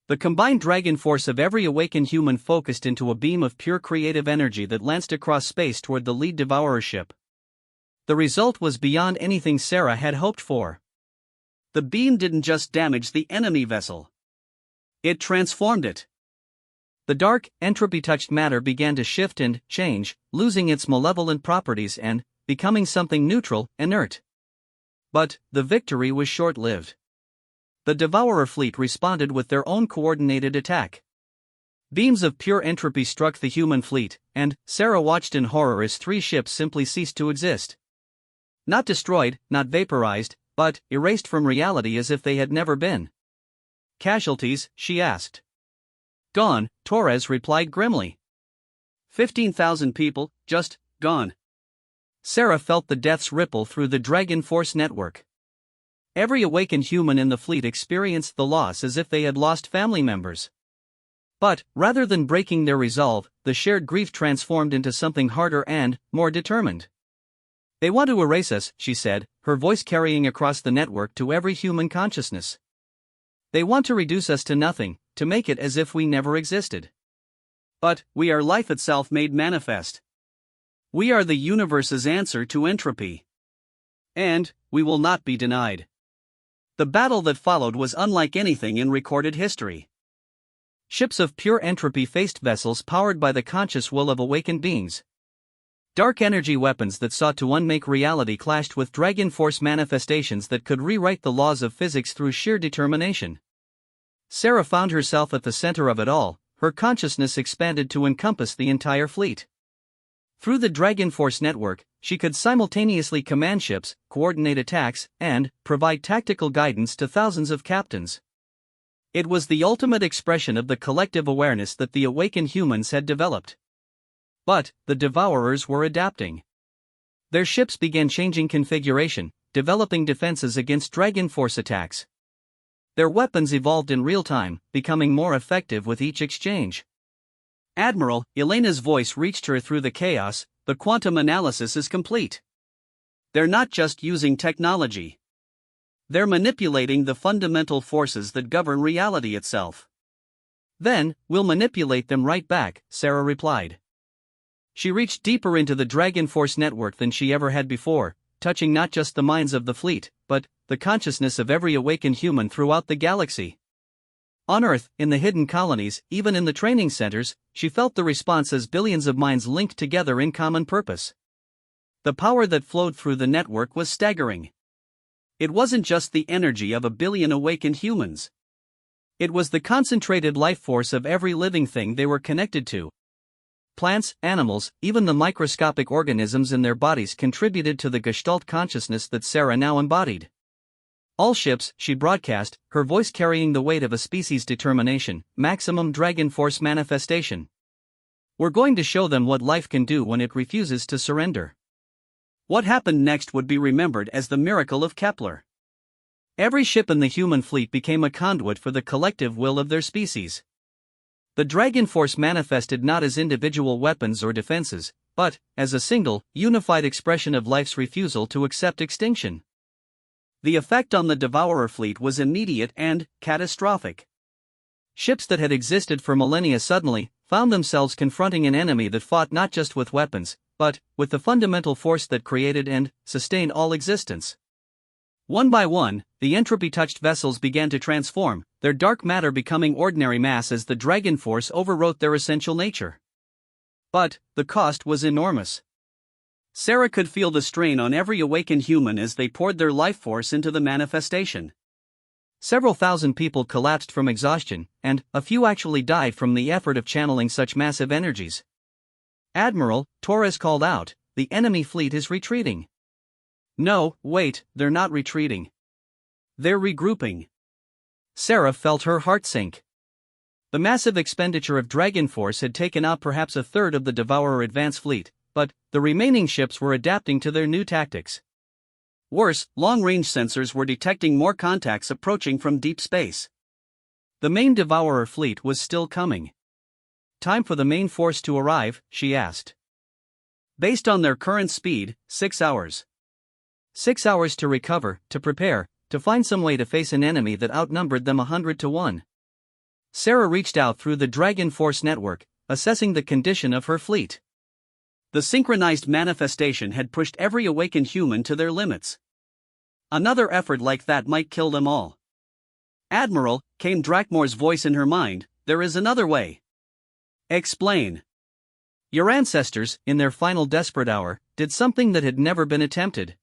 The combined dragon force of every awakened human focused into a beam of pure creative energy that lanced across space toward the lead Devourer ship. The result was beyond anything Sarah had hoped for. The beam didn't just damage the enemy vessel. It transformed it. The dark, entropy-touched matter began to shift and change, losing its malevolent properties and becoming something neutral, inert. But the victory was short-lived. The Devourer fleet responded with their own coordinated attack. Beams of pure entropy struck the human fleet, and Sarah watched in horror as 3 ships simply ceased to exist. Not destroyed, not vaporized, but erased from reality as if they had never been. Casualties, she asked. Gone, Torres replied grimly. 15,000 people, just gone. Sarah felt the deaths ripple through the Dragon Force network. Every awakened human in the fleet experienced the loss as if they had lost family members. But, rather than breaking their resolve, the shared grief transformed into something harder and more determined. They want to erase us, she said, her voice carrying across the network to every human consciousness. They want to reduce us to nothing, to make it as if we never existed. But we are life itself made manifest. We are the universe's answer to entropy. And we will not be denied. The battle that followed was unlike anything in recorded history. Ships of pure entropy faced vessels powered by the conscious will of awakened beings. Dark energy weapons that sought to unmake reality clashed with Dragon Force manifestations that could rewrite the laws of physics through sheer determination. Sarah found herself at the center of it all, her consciousness expanded to encompass the entire fleet. Through the Dragon Force network, she could simultaneously command ships, coordinate attacks, and provide tactical guidance to thousands of captains. It was the ultimate expression of the collective awareness that the awakened humans had developed. But the Devourers were adapting. Their ships began changing configuration, developing defenses against Dragon Force attacks. Their weapons evolved in real time, becoming more effective with each exchange. Admiral, Elena's voice reached her through the chaos, the quantum analysis is complete. They're not just using technology. They're manipulating the fundamental forces that govern reality itself. Then, we'll manipulate them right back, Sarah replied. She reached deeper into the Dragon Force network than she ever had before, touching not just the minds of the fleet, but the consciousness of every awakened human throughout the galaxy. On Earth, in the hidden colonies, even in the training centers, she felt the response as billions of minds linked together in common purpose. The power that flowed through the network was staggering. It wasn't just the energy of a billion awakened humans. It was the concentrated life force of every living thing they were connected to. Plants, animals, even the microscopic organisms in their bodies contributed to the Gestalt consciousness that Sarah now embodied. All ships, she broadcast, her voice carrying the weight of a species' determination, maximum Dragon Force manifestation. We're going to show them what life can do when it refuses to surrender. What happened next would be remembered as the miracle of Kepler. Every ship in the human fleet became a conduit for the collective will of their species. The Dragon Force manifested not as individual weapons or defenses, but as a single, unified expression of life's refusal to accept extinction. The effect on the Devourer fleet was immediate and catastrophic. Ships that had existed for millennia suddenly found themselves confronting an enemy that fought not just with weapons, but with the fundamental force that created and sustained all existence. One by one, the entropy-touched vessels began to transform, their dark matter becoming ordinary mass as the Dragon Force overwrote their essential nature. But the cost was enormous. Sarah could feel the strain on every awakened human as they poured their life force into the manifestation. Several thousand people collapsed from exhaustion, and a few actually died from the effort of channeling such massive energies. "Admiral," Torres called out, "the enemy fleet is retreating." "No, wait, they're not retreating. They're regrouping." Sarah felt her heart sink. The massive expenditure of Dragon Force had taken out perhaps a third of the Devourer advance fleet, but the remaining ships were adapting to their new tactics. Worse, long-range sensors were detecting more contacts approaching from deep space. The main Devourer fleet was still coming. "Time for the main force to arrive," she asked. "Based on their current speed, 6 hours. 6 hours to recover, to prepare, to find some way to face an enemy that outnumbered them 100 to 1. Sarah reached out through the Dragon Force network, assessing the condition of her fleet. The synchronized manifestation had pushed every awakened human to their limits. Another effort like that might kill them all. "Admiral," came Drakmore's voice in her mind, "there is another way." "Explain." "Your ancestors, in their final desperate hour, did something that had never been attempted.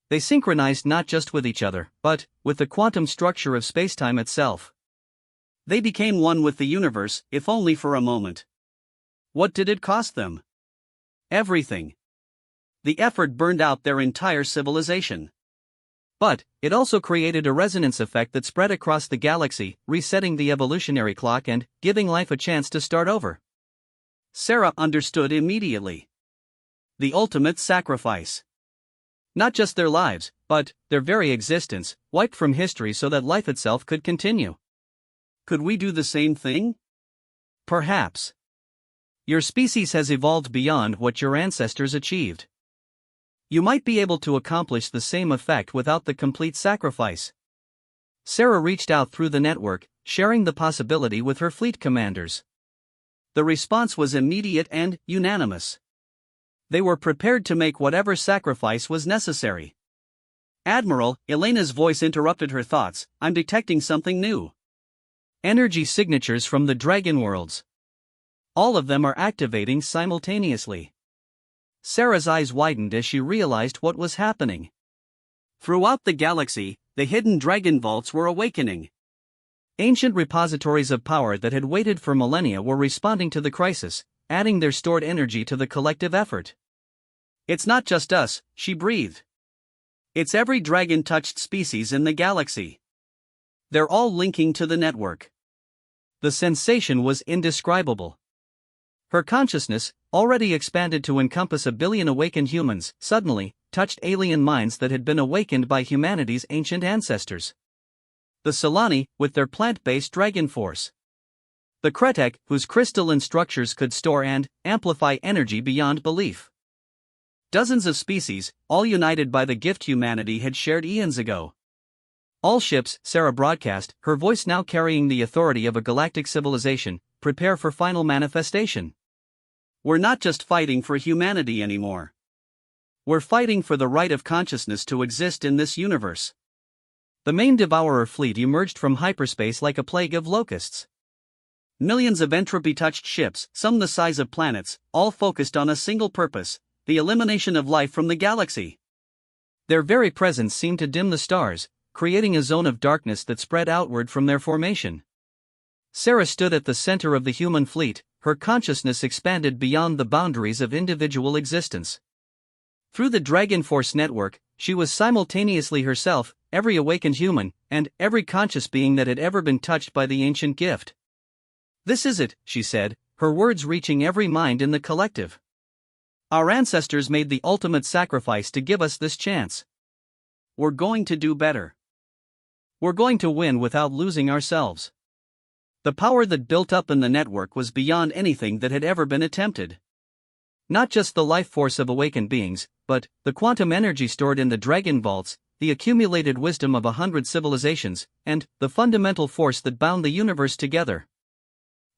They synchronized not just with each other, but with the quantum structure of spacetime itself. They became one with the universe, if only for a moment. What did it cost them? Everything. The effort burned out their entire civilization. But it also created a resonance effect that spread across the galaxy, resetting the evolutionary clock and giving life a chance to start over." Sarah understood immediately. The ultimate sacrifice. Not just their lives, but their very existence, wiped from history so that life itself could continue. Could we do the same thing? Perhaps. Your species has evolved beyond what your ancestors achieved. You might be able to accomplish the same effect without the complete sacrifice. Sarah reached out through the network, sharing the possibility with her fleet commanders. The response was immediate and unanimous. They were prepared to make whatever sacrifice was necessary. "Admiral," Elena's voice interrupted her thoughts, "I'm detecting something new. Energy signatures from the Dragon worlds. All of them are activating simultaneously." Sarah's eyes widened as she realized what was happening. Throughout the galaxy, the hidden Dragon vaults were awakening. Ancient repositories of power that had waited for millennia were responding to the crisis, adding their stored energy to the collective effort. "It's not just us," she breathed. "It's every dragon-touched species in the galaxy. They're all linking to the network." The sensation was indescribable. Her consciousness, already expanded to encompass 1 billion awakened humans, suddenly touched alien minds that had been awakened by humanity's ancient ancestors. The Solani, with their plant-based dragon force. The Kretek, whose crystalline structures could store and amplify energy beyond belief. Dozens of species, all united by the gift humanity had shared eons ago. "All ships," Sarah broadcast, her voice now carrying the authority of a galactic civilization, "prepare for final manifestation. We're not just fighting for humanity anymore. We're fighting for the right of consciousness to exist in this universe." The main Devourer fleet emerged from hyperspace like a plague of locusts. Millions of entropy-touched ships, some the size of planets, all focused on a single purpose: the elimination of life from the galaxy. Their very presence seemed to dim the stars, creating a zone of darkness that spread outward from their formation. Sarah stood at the center of the human fleet, her consciousness expanded beyond the boundaries of individual existence. Through the Dragon Force network, she was simultaneously herself, every awakened human, and every conscious being that had ever been touched by the ancient gift. "This is it," she said, her words reaching every mind in the collective. "Our ancestors made the ultimate sacrifice to give us this chance. We're going to do better. We're going to win without losing ourselves." The power that built up in the network was beyond anything that had ever been attempted. Not just the life force of awakened beings, but the quantum energy stored in the Dragon vaults, the accumulated wisdom of 100 civilizations, and the fundamental force that bound the universe together.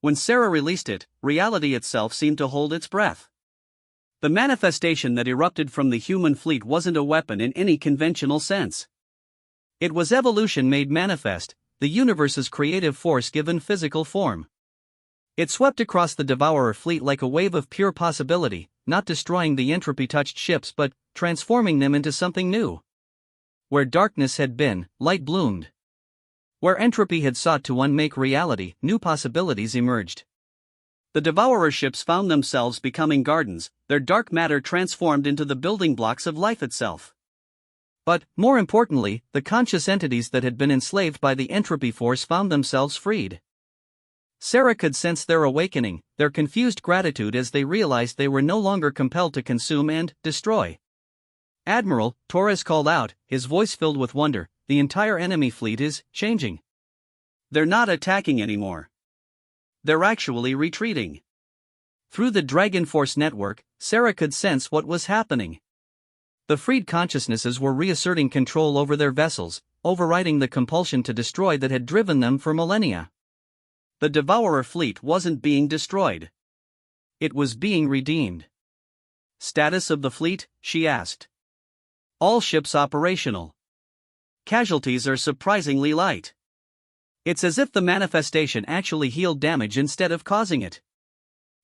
When Sarah released it, reality itself seemed to hold its breath. The manifestation that erupted from the human fleet wasn't a weapon in any conventional sense. It was evolution made manifest, the universe's creative force given physical form. It swept across the Devourer fleet like a wave of pure possibility, not destroying the entropy-touched ships but transforming them into something new. Where darkness had been, light bloomed. Where entropy had sought to unmake reality, new possibilities emerged. The Devourer ships found themselves becoming gardens, their dark matter transformed into the building blocks of life itself. But, more importantly, the conscious entities that had been enslaved by the entropy force found themselves freed. Sarah could sense their awakening, their confused gratitude as they realized they were no longer compelled to consume and destroy. "Admiral," Torres called out, his voice filled with wonder, "the entire enemy fleet is changing. They're not attacking anymore. They're actually retreating." Through the Dragon Force network, Sarah could sense what was happening. The freed consciousnesses were reasserting control over their vessels, overriding the compulsion to destroy that had driven them for millennia. The Devourer fleet wasn't being destroyed. It was being redeemed. "Status of the fleet?" she asked. "All ships operational. Casualties are surprisingly light." It's as if the manifestation actually healed damage instead of causing it.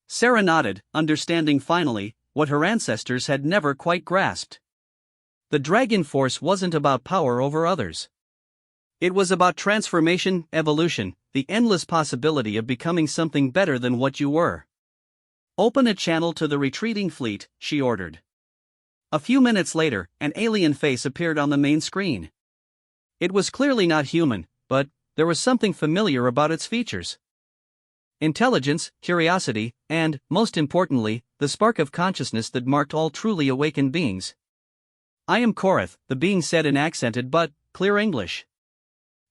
Sarah nodded, understanding finally what her ancestors had never quite grasped. The Dragon Force wasn't about power over others. It was about transformation, evolution, the endless possibility of becoming something better than what you were. "Open a channel to the retreating fleet," she ordered. A few minutes later, an alien face appeared on the main screen. It was clearly not human, but there was something familiar about its features. Intelligence, curiosity, and, most importantly, the spark of consciousness that marked all truly awakened beings. "I am Korath," the being said in accented but clear English.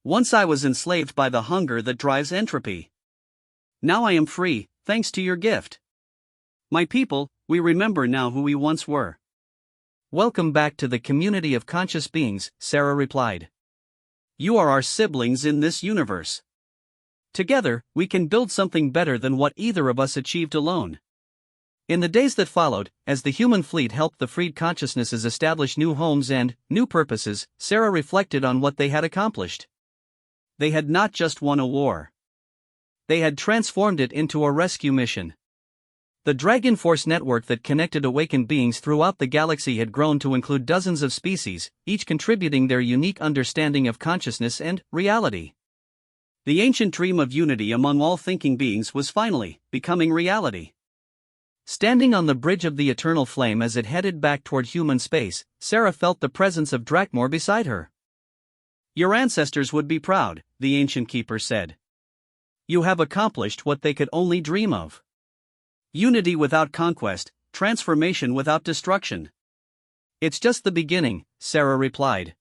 "Once I was enslaved by the hunger that drives entropy. Now I am free, thanks to your gift. My people, we remember now who we once were." "Welcome back to the community of conscious beings," Sarah replied. "You are our siblings in this universe. Together, we can build something better than what either of us achieved alone." In the days that followed, as the human fleet helped the freed consciousnesses establish new homes and new purposes, Sarah reflected on what they had accomplished. They had not just won a war. They had transformed it into a rescue mission. The Dragon Force network that connected awakened beings throughout the galaxy had grown to include dozens of species, each contributing their unique understanding of consciousness and reality. The ancient dream of unity among all thinking beings was finally becoming reality. Standing on the bridge of the eternal flame as it headed back toward human space, Sarah felt the presence of Drakmor beside her. "Your ancestors would be proud," the ancient keeper said. "You have accomplished what they could only dream of. Unity without conquest, transformation without destruction." "It's just the beginning," Sarah replied.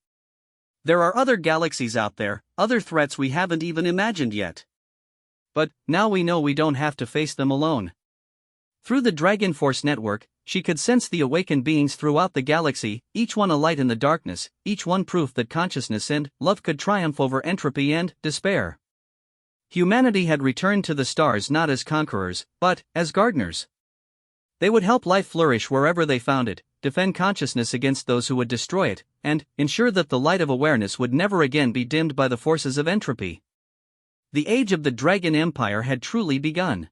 "There are other galaxies out there, other threats we haven't even imagined yet. But now we know we don't have to face them alone." Through the Dragon Force network, she could sense the awakened beings throughout the galaxy, each one a light in the darkness, each one proof that consciousness and love could triumph over entropy and despair. Humanity had returned to the stars not as conquerors, but as gardeners. They would help life flourish wherever they found it, defend consciousness against those who would destroy it, and ensure that the light of awareness would never again be dimmed by the forces of entropy. The age of the Dragon Empire had truly begun.